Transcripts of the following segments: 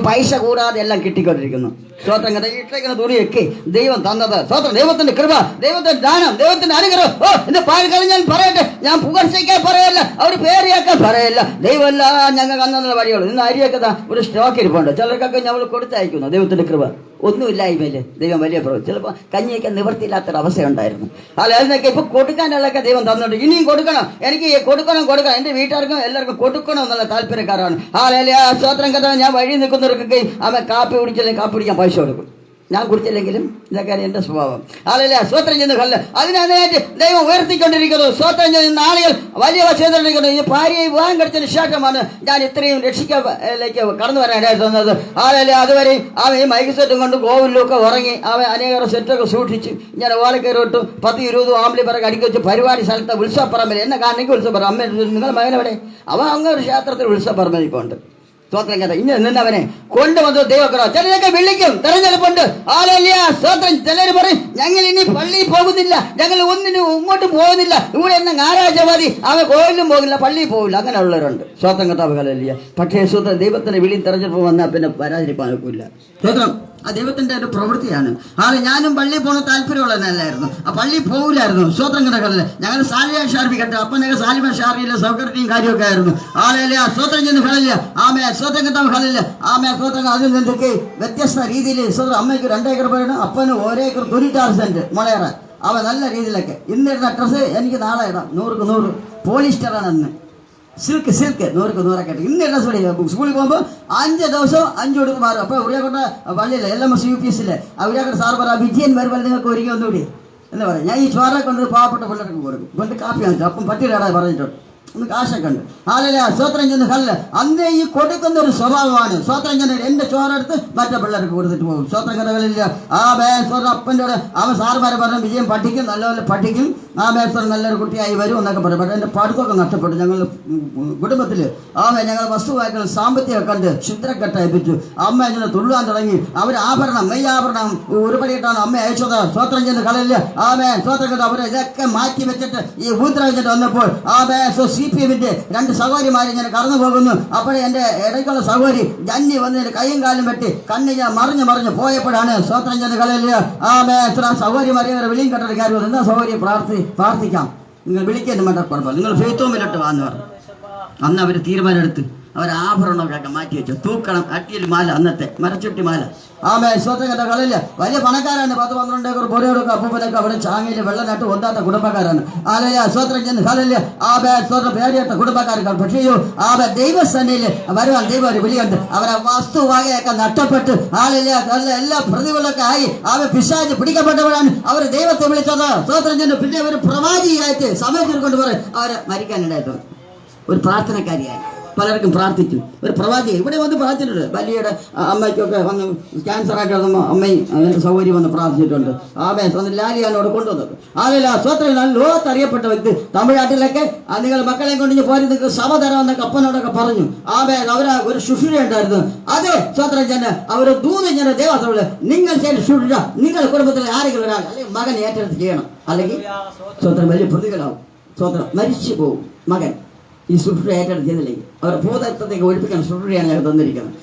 പൈസ കൂടാതെ എല്ലാം കിട്ടിക്കൊണ്ടിരിക്കുന്നു. സ്വോത്രം കഥ ഇട്ടേക്കുന്ന തുണിയൊക്കെ ദൈവം തന്നത്. സ്വോത്രം ദൈവത്തിന്റെ കൃപ, ദൈവത്തിന്റെ ദാനം, ദൈവത്തിന്റെ അനുഗ്രഹം. എന്റെ പാൽക്കാലം ഞാൻ പറയട്ടെ, ഞാൻ പുകഴ്ചയ്ക്കാൻ പറയല്ല, അവർ പേരിയാക്കാൻ പറയല്ല. ദൈവമെല്ലാം ഞങ്ങൾക്ക് അന്നുള്ള വഴികൾ. ഇന്ന് അരിയൊക്കെ ഒരു സ്റ്റോക്ക് ഇരിപ്പുണ്ട്. ചിലർക്കൊക്കെ ഞങ്ങൾ കൊടുത്തയക്കുന്നു. ദൈവത്തിന്റെ കൃപ ഒന്നുമില്ലായ്മല്ലേ ദൈവം വലിയ പ്രവൃത്തി. ചിലപ്പോൾ കഞ്ഞിയൊക്കെ നിവർത്തിയില്ലാത്തൊരവസ്ഥയുണ്ടായിരുന്നു. അതിനൊക്കെ ഇപ്പൊ കൊടുക്കാനുള്ളതൊക്കെ ദൈവം തന്നിട്ട് ഇനിയും കൊടുക്കണം, എനിക്ക് കൊടുക്കണം. എന്റെ വീട്ടുകാർക്കും എല്ലാവർക്കും കൊടുക്കണം എന്നുള്ള താല്പര്യക്കാരാണ്. സ്വോത്രം കഥ ഞാൻ വഴി നിൽക്കുന്നവർക്കൊക്കെ അവൻ കാപ്പി കുടിച്ചില്ലെങ്കിൽ കാപ്പി കുടിക്കാൻ പൈസ കൊടുക്കും. ഞാൻ കുടിച്ചില്ലെങ്കിലും ഇതൊക്കെയാണ് എൻ്റെ സ്വഭാവം. ആളല്ല സ്വോത്രം ചെന്ന് കല്ല് അതിനകത്ത് ദൈവം ഉയർത്തിക്കൊണ്ടിരിക്കുന്നു. സ്വോത്രം ചെയ്യുന്ന ആളുകൾ വലിയ ചെയ്തുകൊണ്ടിരിക്കുന്നു. ഈ ഭാര്യയെ വിവാഹം കഴിച്ചതിന് ശേഷമാണ് ഞാൻ ഇത്രയും രക്ഷിക്കലേക്ക് കടന്നു വരാനായിരുന്നത്. ആളല്ലേ അതുവരെ അവൻ ഈ മൈക്ക് സെറ്റും കൊണ്ട് കോവിലൊക്കെ ഉറങ്ങി അവൻ അനേകം സെറ്റൊക്കെ സൂക്ഷിച്ച് ഇങ്ങനെ ഓല കയറിയിട്ട് 10-20 ആംബ്ലി പിറകെ അടുക്കി വെച്ച് പരിപാടി സ്ഥലത്ത് ഉത്സവപ്പറമ്പിൽ എന്നെ കാണിക്ക് ഉത്സവപ്പറമ്പ്. അമ്മ നിങ്ങളുടെ മകനെവിടെ? അവൻ അങ്ങനെ ഒരു ക്ഷേത്രത്തിൽ ഉത്സവപ്പറമ്പിൽ ഇപ്പോൾ ഉണ്ട്. സ്തോത്രം കേട്ടോ. ഇന്ന് നിന്നവനെ കൊണ്ടുവന്നു ദൈവക്കറ. ചിലരൊക്കെ വിളിക്കും, തെരഞ്ഞെടുപ്പുണ്ട്. ആലല്ല സ്തോത്രം. ചിലർ പറയും ഞങ്ങൾ ഇനി പള്ളിയിൽ പോകുന്നില്ല, ഞങ്ങൾ ഒന്നിനും ഇങ്ങോട്ടും പോകുന്നില്ല, ഇവിടെ എന്നെ ഞായറാഴ്ച മതി, അവൻ കോവിലും പോകില്ല, പള്ളിയിൽ പോകില്ല. അങ്ങനെയുള്ളവരുണ്ട്. സ്തോത്രം കേട്ടോ. ഹല്ലേലൂയ. പക്ഷേ സ്തോത്രം ദൈവത്തിന്റെ വിളിയും തെരഞ്ഞെടുപ്പ് വന്നാൽ പിന്നെ പരാതിരിപ്പാൻ ഒക്കില്ല. സ്തോത്രം ആ ദൈവത്തിന്റെ ഒരു പ്രവൃത്തിയാണ്. ഞാനും പള്ളിയിൽ പോകുന്ന താല്പര്യമുള്ളതല്ലായിരുന്നു, ആ പള്ളിയിൽ പോകില്ലായിരുന്നു. സ്വോത്രം കിടക്കല്ലേ. ഞങ്ങൾ സാലിയ ഷാർബി കെട്ട അപ്പനൊക്കെ സാലിമ ഷാർബിയിലെ സൗകര്യവും കാര്യമൊക്കെ ആയിരുന്നു. ആളല്ലേ സ്വോത്രം ചെന്ന് കളില്ല. ആമേ സ്വോത്രം കിട്ടാൻ കളില്ല. ആമേ സ്വോത്രം അതിൽ നിന്നൊക്കെ വ്യത്യസ്ത രീതിയിൽ സ്വന്തം അമ്മയ്ക്ക് 2 ഏക്കർ പോയിട്ട് അപ്പന് 1 ഏക്കർ 96 സെന്റ് മുളയറ. അവ നല്ല രീതിയിലൊക്കെ ഇന്നിരുന്ന ഡ്രസ്സ് എനിക്ക് നാളെ ഇടാം. 100ക്ക് 100 പോളിസ്റ്ററാണ് അന്ന്. സിൽക്ക് 100ക്ക് 100 ഇന്ന് സ്കൂളിൽ പോകുമ്പോൾ 5 ദിവസം 5 കൊടുത്ത് മാറും. അപ്പൊ ഉറിയാക്കോട്ട പള്ളിയിലെ LMS UPS ഉറിയാക്കോട്ട സാർ പറ വിജയൻ വരുമ്പോൾ നിങ്ങൾക്ക് ഒരുങ്ങി ഒന്നുകൂടി എന്ന് പറയും. ഞാൻ ഈ ചോറ കൊണ്ട് പാവപ്പെട്ട പിള്ളേർക്ക് കൊടുക്കും. കൊണ്ട് കാപ്പി വാങ്ങിച്ചു. അപ്പം പട്ടിയിടാതെ പറഞ്ഞിട്ടുണ്ട്. ഒന്ന് കാശൊക്കെ ഉണ്ട്. ആലല്ല സ്വോത്രം ചെന്ന് കല്ല് അന്നേ ഈ കൊടുക്കുന്ന ഒരു സ്വഭാവമാണ്. സ്വോത്രം ചെന്ന് എന്റെ ചോറെടുത്ത് മറ്റേ പിള്ളേർക്ക് കൊടുത്തിട്ട് പോകും. സ്വോത്രം കഥകളില്ല. അപ്പൻ്റെ കൂടെ അവൻ സാറുമാരെ പറഞ്ഞ വിജയം പഠിക്കും, നല്ലപോലെ പഠിക്കും, നല്ലൊരു കുട്ടിയായി വരും എന്നൊക്കെ പറയും. പക്ഷേ എൻ്റെ പഠിത്തമൊക്കെ നഷ്ടപ്പെട്ടു. ഞങ്ങൾ കുടുംബത്തിൽ ഞങ്ങൾ വസ്തുവാക്കൾ സാമ്പത്തികം കണ്ട് ക്ഷുദ്രക്കെട്ടയപ്പിച്ചു. അമ്മ ഇങ്ങനെ തുള്ളുവാൻ തുടങ്ങി. അവർ ആഭരണം മെയ്യാഭരണം ഒരുപടിയിട്ടാണ് അമ്മ അയച്ചത്. സ്വോത്രം ചെന്ന് കളയില്ല. സ്വോത്രം കഥ അവരെ ഇതൊക്കെ മാറ്റി വെച്ചിട്ട് ഈ ഊത്രം വെച്ചിട്ട് വന്നപ്പോൾ CPM-ന്റെ 2 സഹോദരിമാരെ ഞാൻ കടന്നു പോകുന്നു. അപ്പോഴേ എൻ്റെ ഇടയ്ക്കുള്ള സഹോദരി ജന്നി വന്ന് കൈയും കാലും വെട്ടി കണ്ണ് ഞാൻ മറിഞ്ഞു പോയപ്പോഴാണ് സ്വോത്രം ചെന്ന് കളയില്ല. സഹോദരിമാരെ വിളിയും കെട്ടൊരു കാര്യം. എന്താ സഹോദരി പ്രാർത്ഥിക്കാം, നിങ്ങൾ വിളിക്കാൻ വേണ്ട കുഴപ്പമില്ല, നിങ്ങൾ ഫെയ്ത്തോമിലിട്ട് വാന്ന് പറഞ്ഞു. അന്ന് അവർ തീരുമാനമെടുത്ത് അവർ ആഭരണമൊക്കെ മാറ്റി വെച്ചു. തൂക്കണം അട്ടിയിൽ മാല, അന്നത്തെ മരച്ചുട്ടി മാല. സ്വന്തം കണ്ട കളില്ല. വലിയ പണക്കാരാണ്. 10-12 ഏക്കർ പൊരയോടൊക്കെ അപ്പൂപ്പനൊക്കെ അവിടെ ചാങ്ങയിൽ വെള്ളം നട്ട് ഒന്നാത്ത കുടുംബക്കാരാണ്. സ്വോത്രം ചെന്ന് കളില്ല. സ്വന്തം പേടിയിട്ട കുടുംബക്കാർക്ക്. പക്ഷേ ദൈവസേനയിൽ വരുവാൻ ദൈവം ഒരു വിളിയുണ്ട്. അവരെ വസ്തുവകയൊക്കെ നഷ്ടപ്പെട്ട് എല്ലാ പ്രതികളൊക്കെ ആയി പിശാച് പിടിക്കപ്പെട്ടവരാണ് അവർ ദൈവത്തെ വിളിച്ചത്. സ്വോത്രം ചെന്ന് പിന്നെ ഒരു പ്രവാചിയായിട്ട് സമയത്തിൽ കൊണ്ട് പറയും അവരെ മരിക്കാനിടയായിട്ടുണ്ട്. ഒരു പ്രാർത്ഥനക്കാരിയായി പലർക്കും പ്രാർത്ഥിച്ചു. ഒരു പ്രവാചി ഇവിടെ വന്ന് പ്രാർത്ഥിച്ചിട്ടുണ്ട്. വലിയുടെ അമ്മയ്ക്കൊക്കെ വന്ന് ക്യാൻസറായിട്ട് വന്നപ്പോൾ അമ്മയും എൻ്റെ സൗകര്യം വന്ന് പ്രാർത്ഥിച്ചിട്ടുണ്ട്. ലാലിയാനോട് കൊണ്ടുവന്നത്. സ്വോത്രം ലോകത്ത് അറിയപ്പെട്ട വ്യക്തി. തമിഴ്നാട്ടിലൊക്കെ നിങ്ങൾ മക്കളെ കൊണ്ട് പോരി നിങ്ങൾക്ക് സഭ തരാമെന്നൊക്കെ അപ്പനോടൊക്കെ പറഞ്ഞു. അവര് ഒരു ശുശ്രൂഷ ഉണ്ടായിരുന്നു. അതെ സ്വോത്രം ചെന്ന് അവർ ദൂത് ഞാൻ ദേവസ്വം നിങ്ങൾ ചെയ്ത ശുശ്രൂഷ നിങ്ങൾ കുടുംബത്തിൽ ആരെങ്കിലും ഒരാൾ അല്ലെങ്കിൽ മകൻ ഏറ്റെടുത്ത് ചെയ്യണം, അല്ലെങ്കിൽ സ്വോത്രം വലിയ പ്രതികളാവും. സ്വോത്രം മരിച്ചു പോകും മകൻ ഈ ശുശ്രൂഷ ഏറ്റെടുത്ത് ചെയ്തില്ലെങ്കിൽ. അവരുടെ ഭൂതത്വത്തേക്ക് ഒഴിപ്പിക്കാൻ ശുശ്രൂഷയാണ് ഞങ്ങൾ തന്നിരിക്കുന്നത്.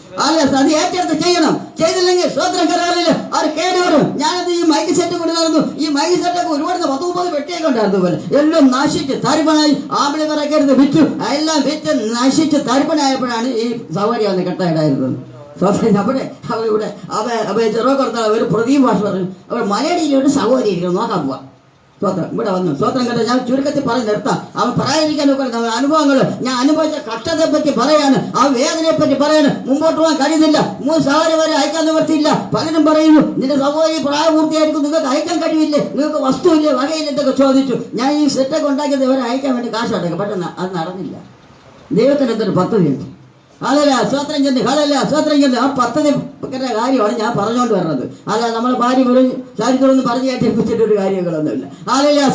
അത് ഏറ്റെടുത്ത് ചെയ്യണം. ചെയ്തില്ലെങ്കിൽ സ്വോത്രം കരാറില്ല അവർ കേടുവരും. ഞാനത് ഈ മൈക്ക് സെറ്റ് കൊണ്ടുവരുന്നു. ഈ മൈക്ക് സെറ്റൊക്കെ ഒരുപാട് 10-30 പെട്ടിയൊക്കെ ഉണ്ടായിരുന്നു പോലെ എല്ലാം നശിച്ച് തരിപ്പണായി. ആമ്പിളി പറക്കരുത് വിറ്റു. എല്ലാം വിറ്റ് നശിച്ച് തരിപ്പണായപ്പോഴാണ് ഈ സൗകര്യം വന്ന് കെട്ടായിട്ടായിരുന്നത്. അവിടെ അവരിവിടെ ചെറുപ്പക്കാർ ഒരു പ്രദീപ് ഭാഷ പറഞ്ഞു. അവർ മലയാളിയിലൊരു സഹോദരി ഇരിക്കണം നോക്കാൻ പോവാം. സ്വോത്രം ഇവിടെ വന്നു. സ്വോത്രം കണ്ട ഞാൻ ചുരുക്കത്തിൽ പറഞ്ഞ് നിർത്താം. അവൻ പറയാതിരിക്കാൻ നോക്കണം. അനുഭവങ്ങൾ ഞാൻ അനുഭവിച്ച കഷ്ടതയെ പറ്റി പറയാണ്, ആ വേദനയെ പറ്റി പറയാണ്. മുമ്പോട്ട് പോകാൻ കഴിയുന്നില്ല. 3 സഹോദരി വരെ അയക്കാൻ നിവർത്തിയില്ല. പലരും പറയുന്നു നിന്റെ സഹോദരി പ്രായപൂർത്തിയായിരിക്കും, നിങ്ങൾക്ക് അയക്കാൻ കഴിയില്ലേ, നിങ്ങൾക്ക് വസ്തുവില്ലേ, വകയില്ല എന്നൊക്കെ ചോദിച്ചു. ഞാൻ ഈ സെറ്റൊക്കെ ഉണ്ടാക്കിയത് ഇവരെ അയക്കാൻ വേണ്ടി കാശ് അടയ്ക്കും. പെട്ടെന്ന് അത് നടന്നില്ല. ദൈവത്തിന് എന്തൊരു പദ്ധതിയുണ്ട്. സ്വോത്രം ചെന്ന് സ്വോത്രം ചെന്ന് ആ പദ്ധതി കാര്യമാണ് ഞാൻ പറഞ്ഞുകൊണ്ട് വരുന്നത്. നമ്മളെ ഭാര്യ ഒരു ചരിത്രമൊന്നും പറഞ്ഞു കേട്ടിപ്പിച്ചിട്ടൊരു കാര്യങ്ങളൊന്നുമില്ല.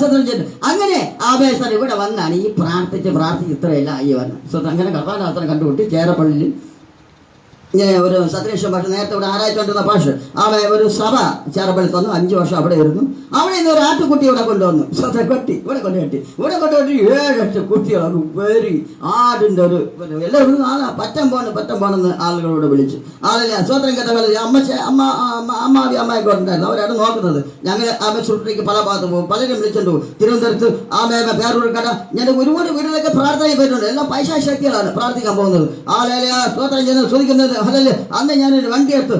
സ്വോത്രം ചെന്ന് അങ്ങനെ ആവേശം ഇവിടെ വന്നാണ് ഈ പ്രാർത്ഥിച്ച് ഇത്രയല്ല ഈ വരണം. സ്വന്തം അങ്ങനെ കർത്താനാസ്ത്രം കണ്ടുപിട്ടി ചേരപ്പള്ളിയിൽ ഇങ്ങനെ ഒരു സത്യേശ്വര ഭാഷ നേരത്തെ ഇവിടെ ആരായിക്കൊണ്ടിരുന്ന ഭാഷ അവിടെ ഒരു സഭ ചേർപ്പള്ളി വന്നു. 5 വർഷം അവിടെ ഇരുന്നു. അവിടെ നിന്ന് ഒരു ആട്ടുകുട്ടി ഇവിടെ കൊണ്ടുവന്നു. കെട്ടി ഇവിടെ കൊണ്ടുകെട്ടി 7-8 കുട്ടികൾ വെരി ആടിൻ്റെ ഒരു എല്ലാവരും പറ്റം പോണെന്ന് ആളുകളോട് വിളിച്ചു. ആളല്ല സ്വത്രം കേട്ട പോലെ അമ്മാവിയൊക്കെ ഉണ്ടായിരുന്നു. അവരാണ് നോക്കുന്നത്. ഞങ്ങൾ ആമേശ്വരത്തേക്ക് പല ഭാഗത്ത് പോകും. പലരും വിളിച്ചുകൊണ്ട് പോകും. തിരുവനന്തപുരത്ത് പേരൂർ കട ഞാൻ ഒരുപാട് വീട്ടിലൊക്കെ പ്രാർത്ഥനയിൽ പോയിട്ടുണ്ട്. എല്ലാം പൈസ ശക്തികളാണ് പ്രാർത്ഥിക്കാൻ പോകുന്നത്. ആളല്ല സ്വത്രം ചെയ്യുന്നത് ചോദിക്കുന്നത്. അതല്ലേ അന്ന് ഞാനൊരു വണ്ടി എടുത്തു.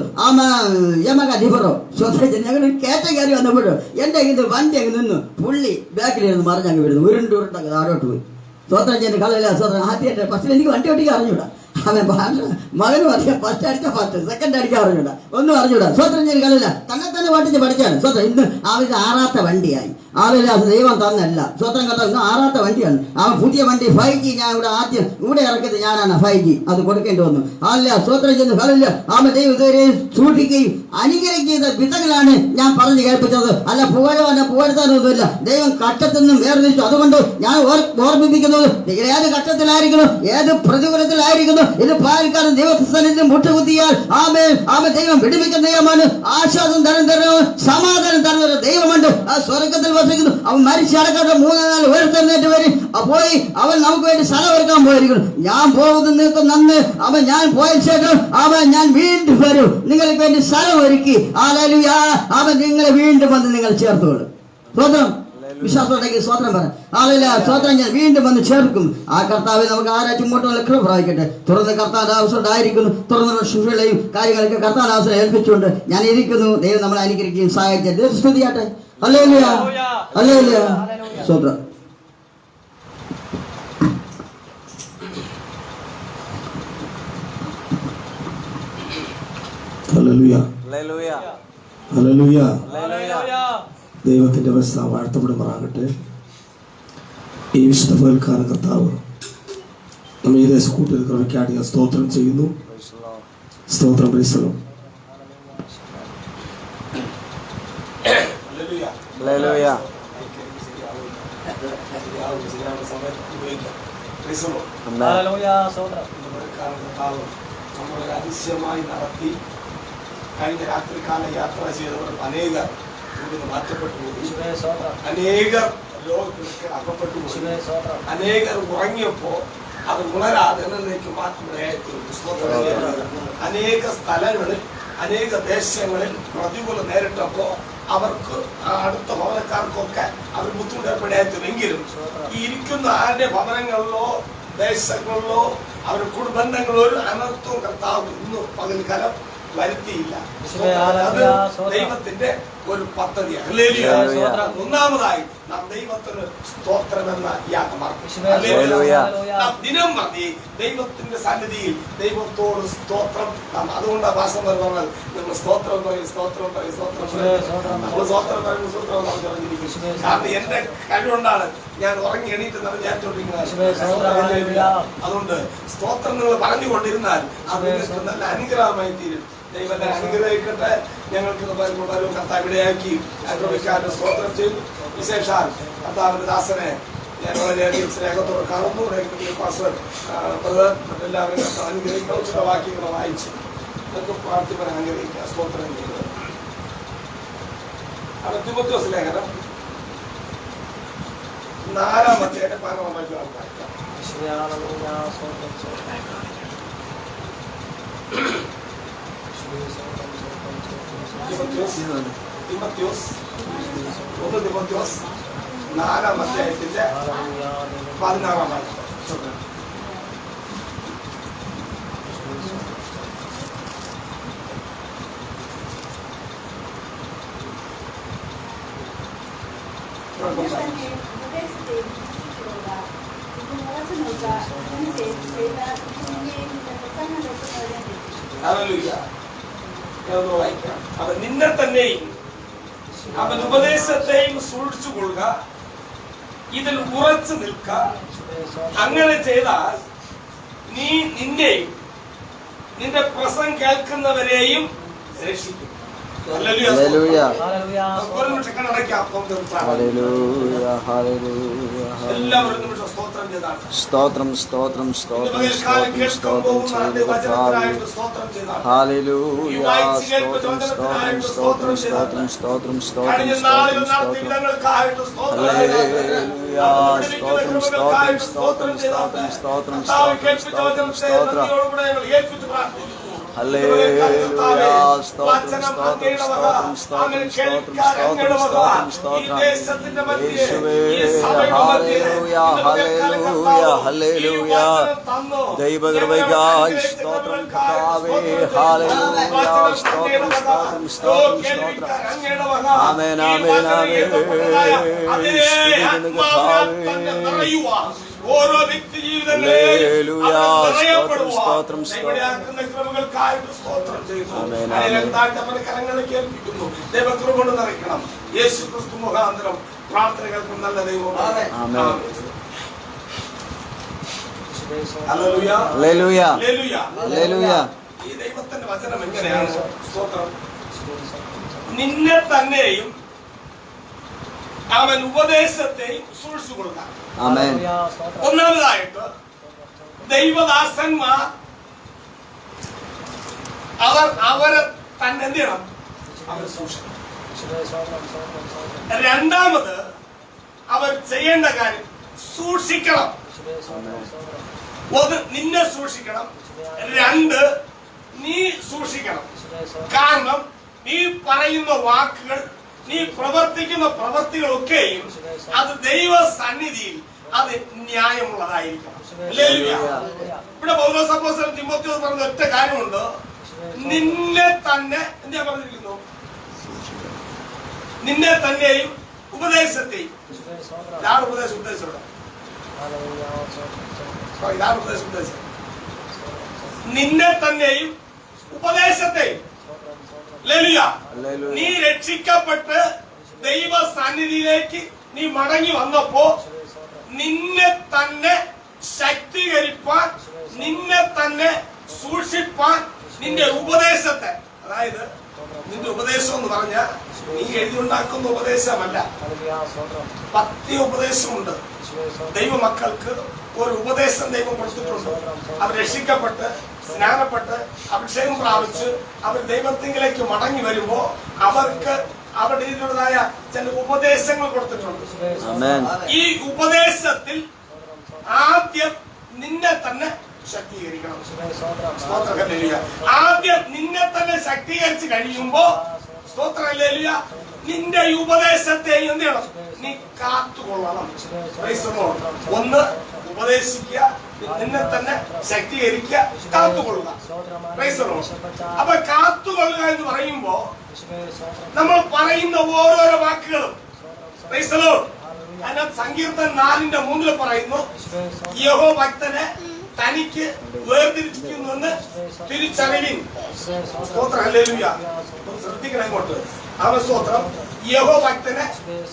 യമക ഡിഫറോ സ്വത്രം ഞങ്ങൾ കയറ്റം കയറി വന്നപ്പോഴോ എൻ്റെ ഇത് വണ്ടി അങ്ങ് നിന്ന് പുള്ളി ബാക്കിലിരുന്ന് മറിഞ്ഞങ്ങ് വരുന്നു. ഉരുണ്ടങ്ങ് താഴോട്ട് പോയി. സ്വത്രം ചെയ്യുന്ന കളയില്ല. സ്വത്രം ആദ്യമായിട്ട് ഫസ്റ്റിൽ എനിക്ക് വണ്ടി ഓടിക്കാൻ അറിഞ്ഞൂടാ. അവൻ മകനും അറിയാം. ഫസ്റ്റ് അടിച്ച ഫസ്റ്റ്, സെക്കൻഡ് അടിക്കാൻ അറിഞ്ഞൂടാ. ഒന്നും അറിഞ്ഞൂടാ. സ്വത്രം ചെയ്യുന്ന കളില്ല. തന്നെ പാട്ടിച്ച് പഠിച്ചാണ്. സ്വത്രം ഇന്ന് അവരുടെ 6ാമത്തെ വണ്ടിയായി. ആളില്ല ദൈവം തന്നല്ല. സ്വത്രം കഥ ഇന്ന് 6ാമത്തെ വണ്ടിയാണ്. അവൻ പുതിയ വണ്ടി 5G ഞാൻ ആദ്യം ഇവിടെ ഇറക്കിയത് ഞാനാണ്. 5G അത് കൊടുക്കേണ്ടി വന്നു. ആളില്ല സ്വത്രം ചെയ്യുന്ന കളില്ല. അവൻ ദൈവം ഇതുവരെ സൂക്ഷിക്കുകയും അനുകരിക്കുന്ന വിധങ്ങളാണ് ഞാൻ പറഞ്ഞു കേൾപ്പിച്ചത്. അല്ല പുകഴ്ത്താനൊന്നുമില്ല. ദൈവം കട്ടത്തിൽ നിന്നും വേർതിരിച്ചു. അതുകൊണ്ട് ഞാൻ ഓർമ്മിപ്പിക്കുന്നത് ഏത് ഘട്ടത്തിലായിരിക്കണം, ഏത് പ്രതികൂലത്തിലായിരിക്കുന്നു, ഇത് പാലിക്കാരൻ ദൈവസ്ഥാനത്തിൽ മുട്ടുകുത്തിയാൽ ദൈവം വിടുവിക്കുന്ന ദൈവമാണ്. ആശ്വാസം തരുന്ന സമാധാനം തരുന്ന ദൈവമുണ്ട്. ആ സ്വർഗത്തിൽ വസിക്കുന്നു. അവൻ മരിച്ചടക്കാത്ത 3-4 ഉയർത്തെഴുന്നേറ്റ് വരും. പോയി അവൻ നമുക്ക് വേണ്ടി സ്ഥലം ഒരുക്കാൻ പോയിരിക്കുന്നു. ഞാൻ പോകുന്ന നിങ്ങൾക്ക് നന്ന്. ഞാൻ പോയ ശേഷം ഞാൻ വീണ്ടും വരും. നിങ്ങൾക്ക് വേണ്ടി സ്ഥലം ഒരുക്കി. അവൻ നിങ്ങളെ വീണ്ടും വന്ന് നിങ്ങൾ ചേർത്തോളും. സ്വന്തം വിശ്വാസത്തോടേക്ക് സ്വത്രം പറ. സ്വത്രം ഞാൻ വീണ്ടും വന്ന് ചേർക്കും. ആ കർത്താവ് നമുക്ക് ആരാച്ചും മുട്ടോളം കൃപ പ്രാപിക്കട്ടെ. തുറന്ന് കർത്താവിന്റെ ആവശ്യമുണ്ടായിരിക്കുന്നു. തുറന്നുള്ള ശുശ്രൂഷയും കാര്യങ്ങളൊക്കെ കർത്താവിന്റെ ആവശ്യം ഏൽപ്പിച്ചുകൊണ്ട് ഞാൻ ഇരിക്കുന്നു. ദൈവം നമ്മളെ അനുഗ്രഹിക്കുകയും സഹായിക്കട്ടെ. സ്തുതിയാട്ടെ. ഹല്ലേലൂയ, ഹല്ലേലൂയ, സ്വത്രം. ഹല്ലേലൂയ, ഹല്ലേലൂയ, ദൈവത്തിന്റെ അവസ്ഥ വാഴ്ത്തപ്പെടുമാറാകട്ടെ. ഈ വിശുദ്ധ പകൽക്കാല കർത്താവ് നമ്മെ ഈ ദേശക്കൂട്ടിൽ കൃപയ്ക്കായിട്ട് ഞാൻ സ്തോത്രം ചെയ്യുന്നു. സ്തോത്രം പരിസരം അതിശയമായി നടത്തി. കഴിഞ്ഞ രാത്രികാല യാത്ര ചെയ്തവർ അനേകർ മാറ്റപ്പെട്ടു പോയി. അനേകർ രോഗത്തിൽ അകപ്പെട്ടു പോയി. അനേകർ ഉറങ്ങിയപ്പോ അത് ഉണരാതെ എന്നേക്ക് മാറ്റുന്നതായിരുന്നു. അനേക സ്ഥലങ്ങളിൽ അനേക ദേശങ്ങളിൽ പ്രതികൂലം നേരിട്ടപ്പോ അവർക്ക് അടുത്ത ഭവനക്കാർക്കൊക്കെ അവർ ബുദ്ധിമുട്ടപ്പെടാത്തുമെങ്കിലും ഈ ഇരിക്കുന്ന ആരുടെ ഭവനങ്ങളിലോ ദേശങ്ങളിലോ അവരുടെ കുടുംബങ്ങളോ ഒരു അനർത്ഥവും കർത്താവ് ഇന്ന് പകൽക്കാലം വരുത്തിയില്ല. ദൈവത്തിന്റെ ഒരു പദ്ധതിയാണ്. ഒന്നാമതായി നാം ദൈവത്തിന് സ്തോത്രമെന്ന ദിനം മതി ദൈവത്തിന്റെ സന്നിധിയിൽ ദൈവത്തോട് സ്തോത്രം. അതുകൊണ്ട് ഭാഷ പറഞ്ഞാൽ നമ്മൾ സ്തോത്രം പറയും, സ്തോത്രം പറയും, സ്തോത്രം നമ്മൾ സ്തോത്രം പറയുമ്പോൾ സ്തോത്രം പറഞ്ഞിരിക്കും. കാരണം എന്റെ കഴിവുകൊണ്ടാണ് ഞാൻ ഉറങ്ങി എണീറ്റ് വിചാരിച്ചോണ്ടിരിക്കുന്നത്. അതുകൊണ്ട് സ്തോത്രം നിങ്ങൾ പറഞ്ഞുകൊണ്ടിരുന്നാൽ അത് നല്ല അനുഗ്രഹമായി തീരും. ദൈവത്തെ അനുഗ്രഹിക്കട്ടെ. ഞങ്ങൾക്ക് കർത്താവ് ഇടയാക്കി അനുഭവിക്കാനും സ്തോത്രം ചെയ്തു. വിശേഷാൽ കർത്താവിന്റെ ദാസനെ ഞാൻ വളരെയധികം സ്നേഹത്തോടെ കാണുന്നു. മറ്റെല്ലാവരും കർത്താവ് അനുഗ്രഹിക്കുന്ന ചില വാക്യങ്ങൾ വായിച്ച് നമുക്ക് പ്രാർത്ഥിക്കാൻ അനുഗ്രഹിക്കുക. സ്തോത്രം ചെയ്തത് തിമോഥെയോസ് ലേഖനം 4-ാമത്തെ 15-ാം വാക്യം വായിക്കാം. തിമോഥെയോസ് 4-ാം അധ്യായത്തിന്റെ 16-ാം വാക്യം. അവൻ നിന്നെ തന്നെയും അവൻ ഉപദേശത്തെയും സൂക്ഷിച്ചുകൊള്ളുക, ഇതിൽ ഉറച്ചു നിൽക്ക. അങ്ങനെ ചെയ്താൽ നീ നിന്നെയും നിന്റെ പ്രസംഗം കേൾക്കുന്നവരെയും രക്ഷിക്കും. എല്ലാവരും സ്തോത്രം ചെയ്താണ്. സ്തോത്രം സ്തോത്രം സ്തോത്രം സ്തോത്രം സ്തോത്രം ചെയ്ത കർത്താവേ. ഹല്ലേലൂയ. സ്തോത്രം സ്തോത്രം സ്തോത്രം സ്തോത്രം സ്തോത്രം സ്തോത്രം സ്തോത്രം സ്തോത്രം. ഹല്ലേലൂയ. സ്തോത്രം സ്തോത്രം സ്തോത്രം സ്തോത്രം സ്തോത്രം സ്തോത്രം സ്തോത്രം സ്തോത്രം. ഹല്ലേലൂയ. സ്തോത്രം സ്തോത്രം സ്തോത്രം സ്തോത്രം സ്തോത്രം സ്തോത്രം സ്തോത്രം സ്തോത്രം. യേശുവേ. Hallelujah hallelujah hallelujah. ദൈവകൃപയ്ക്കായി സ്തോത്രം കർത്താവേ. ഹല്ലേലൂയ. സ്തോത്രം സ്തോത്രം സ്തോത്രം സ്തോത്രം. ആമേൻ ആമേൻ ആമേൻ. സ്തുതിക്കുന്നു കർത്താവേ. ഓരോ വ്യക്തി ജീവിതങ്ങളിലും സ്തോത്രം സ്തോത്രം കരങ്ങളിലേക്ക് ഏൽപ്പിക്കുന്നു. ദൈവകൃപ കൊണ്ട് നിറയ്ക്കണം. യേശു ക്രിസ്തു മുഖാന്തരം പ്രാർത്ഥനകൾക്കും നല്ല ദൈവം. ഈ ദൈവത്തിന്റെ വചനം എങ്ങനെയാണ്? സ്തോത്രം. നിന്നെ തന്നെയും അവൻ ഉപദേശത്തെയും സൂക്ഷിച്ചു കൊടുക്കാം. ഒന്നാമതായിട്ട് ദൈവദാസന്മാർ അവരെ തന്നെ എന്ത് ചെയ്യണം? അവർ സൂക്ഷിക്കണം. രണ്ടാമത് അവർ ചെയ്യേണ്ട കാര്യം സൂക്ഷിക്കണം. ഒന്ന്, നിന്നെ സൂക്ഷിക്കണം. രണ്ട്, നീ സൂക്ഷിക്കണം. കാരണം നീ പറയുന്ന വാക്കുകൾ, നീ പ്രവർത്തിക്കുന്ന പ്രവൃത്തികളൊക്കെയും അത് ദൈവ സന്നിധിയിൽ അത് ന്യായമുള്ളതായിരിക്കണം. ഇവിടെ പൗലോസ് അപ്പോസ്തലൻ തിമോഥെയോസ് പറഞ്ഞ ഒറ്റ കാര്യമുണ്ട്. നിന്നെ തന്നെ എന്താ പറഞ്ഞിരിക്കുന്നു? നിന്നെ തന്നെയും ഉപദേശത്തെയും. ഇതാണ് ഉപദേശം. ഇതാണ് ഉപദേശം. നിന്നെ തന്നെയും ഉപദേശത്തെയും. നീ രക്ഷിക്കപ്പെട്ട് ദൈവ സന്നിധിയിലേക്ക് നീ മടങ്ങി വന്നപ്പോ നിന്നെ തന്നെ ശക്തീകരിപ്പാൻ, നിന്നെ തന്നെ സൂക്ഷിപ്പാൻ നിന്റെ ഉപദേശത്തെ, അതായത് നിന്റെ ഉപദേശം എന്ന് പറഞ്ഞാൽ നീ എഴുതിയുണ്ടാക്കുന്ന ഉപദേശമല്ല. പത്യ ഉപദേശമുണ്ട്. ദൈവമക്കൾക്ക് ഒരു ഉപദേശം ദൈവം കൊടുത്തിട്ടുണ്ട്. അവർ രക്ഷിക്കപ്പെട്ട് സ്നാനപ്പെട്ട് അഭിഷേകം പ്രാപിച്ച് അവർ ദൈവത്തിങ്കിലേക്ക് മടങ്ങി വരുമ്പോ അവർക്ക് അവരുടേതായ ചില ഉപദേശങ്ങൾ കൊടുത്തിട്ടുണ്ട്. ഈ ഉപദേശത്തിൽ ആദ്യം നിന്നെ തന്നെ ശക്തീകരിക്കണം. ആദ്യം നിന്നെ തന്നെ ശക്തീകരിച്ച് കഴിയുമ്പോ സ്തോത്രം ഹല്ലേലൂയ, നിന്റെ ഈ ഉപദേശത്തെ എന്ത് ചെയ്യണം? നീ കാത്തുകൊള്ളണം. ഒന്ന്, ഉപദേശിക്കുക, നിന്നെ തന്നെ ശക്തീകരിക്കുക, കാത്തുകൊള്ളുക. അപ്പൊ കാത്തുകൊള്ളുക എന്ന് പറയുമ്പോ നമ്മൾ പറയുന്ന ഓരോരോ വാക്കുകളും അതിനകത്ത് സങ്കീർത്തനം 4:3 പറയുന്നു, യഹോവ ഭക്തനെ തനിക്ക് വേർതിരിച്ചിരിക്കുന്നുവെന്ന് തിരിച്ചറിവിൻ. സ്തോത്രം ഹല്ലേലൂയ. ശ്രദ്ധിക്കണം ഇങ്ങോട്ട്. അവൻ സ്തോത്രം, യഹോവ ഭക്തനെ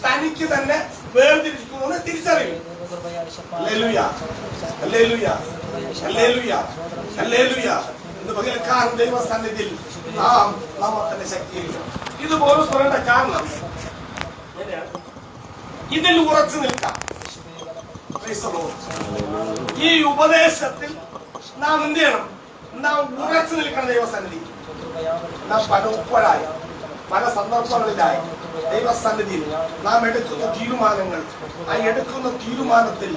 തനിക്ക് തന്നെ വേർതിരിച്ചിരിക്കുന്നുവെന്ന് തിരിച്ചറിവിൻ. Hallelujah hallelujah hallelujah hallelujah. എന്ന് പകൽക്കാലം ദൈവസന്നിധിയിൽ നാം തന്നെ ശക്തീകരിക്കണം. ഇത് പോലും പറയേണ്ട കാരണം ഇതിൽ ഉറച്ചു നിൽക്കാം. ഈ ഉപദേശത്തിൽ നാം എന്ത് ചെയ്യണം? നാം ഉറച്ചു നിൽക്കണം. ദൈവസന്നിധി നാം പലപ്പോഴായി പല സന്ദർഭങ്ങളിലായി ദൈവസന്നിധിയിൽ നാം എടുക്കുന്ന തീരുമാനങ്ങൾ, ആ എടുക്കുന്ന തീരുമാനത്തിൽ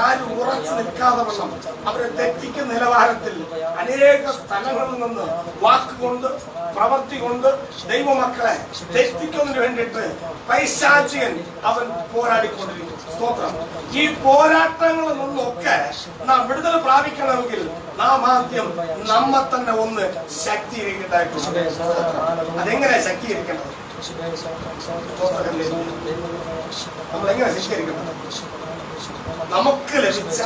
ആരും ഉറച്ചു നിൽക്കാതെ വണ്ണം അവരെ തെറ്റിക്കുന്ന നിലവാരത്തിൽ അനേക സ്ഥലങ്ങളിൽ നിന്ന് വാക്കുകൊണ്ട് പ്രവൃത്തി കൊണ്ട് ദൈവമക്കളെ തെറ്റിക്കുന്നതിന് വേണ്ടിയിട്ട് പൈശാചികൻ അവൻ പോരാടിക്കൊണ്ടിരിക്കും. സ്തോത്രം. ഈ പോരാട്ടങ്ങളിൽ നിന്നൊക്കെ നാം വിടുതൽ പ്രാപിക്കണമെങ്കിൽ നാം ആദ്യം നമ്മെ തന്നെ ഒന്ന് ശക്തീകരിക്കേണ്ടതായിട്ടുണ്ട്. അതെങ്ങനെ ശക്തീകരിക്കേണ്ടത്? നമ്മൾ എങ്ങനെ ശക്തീകരിക്കേണ്ടത്? നമുക്ക് ലഭിച്ച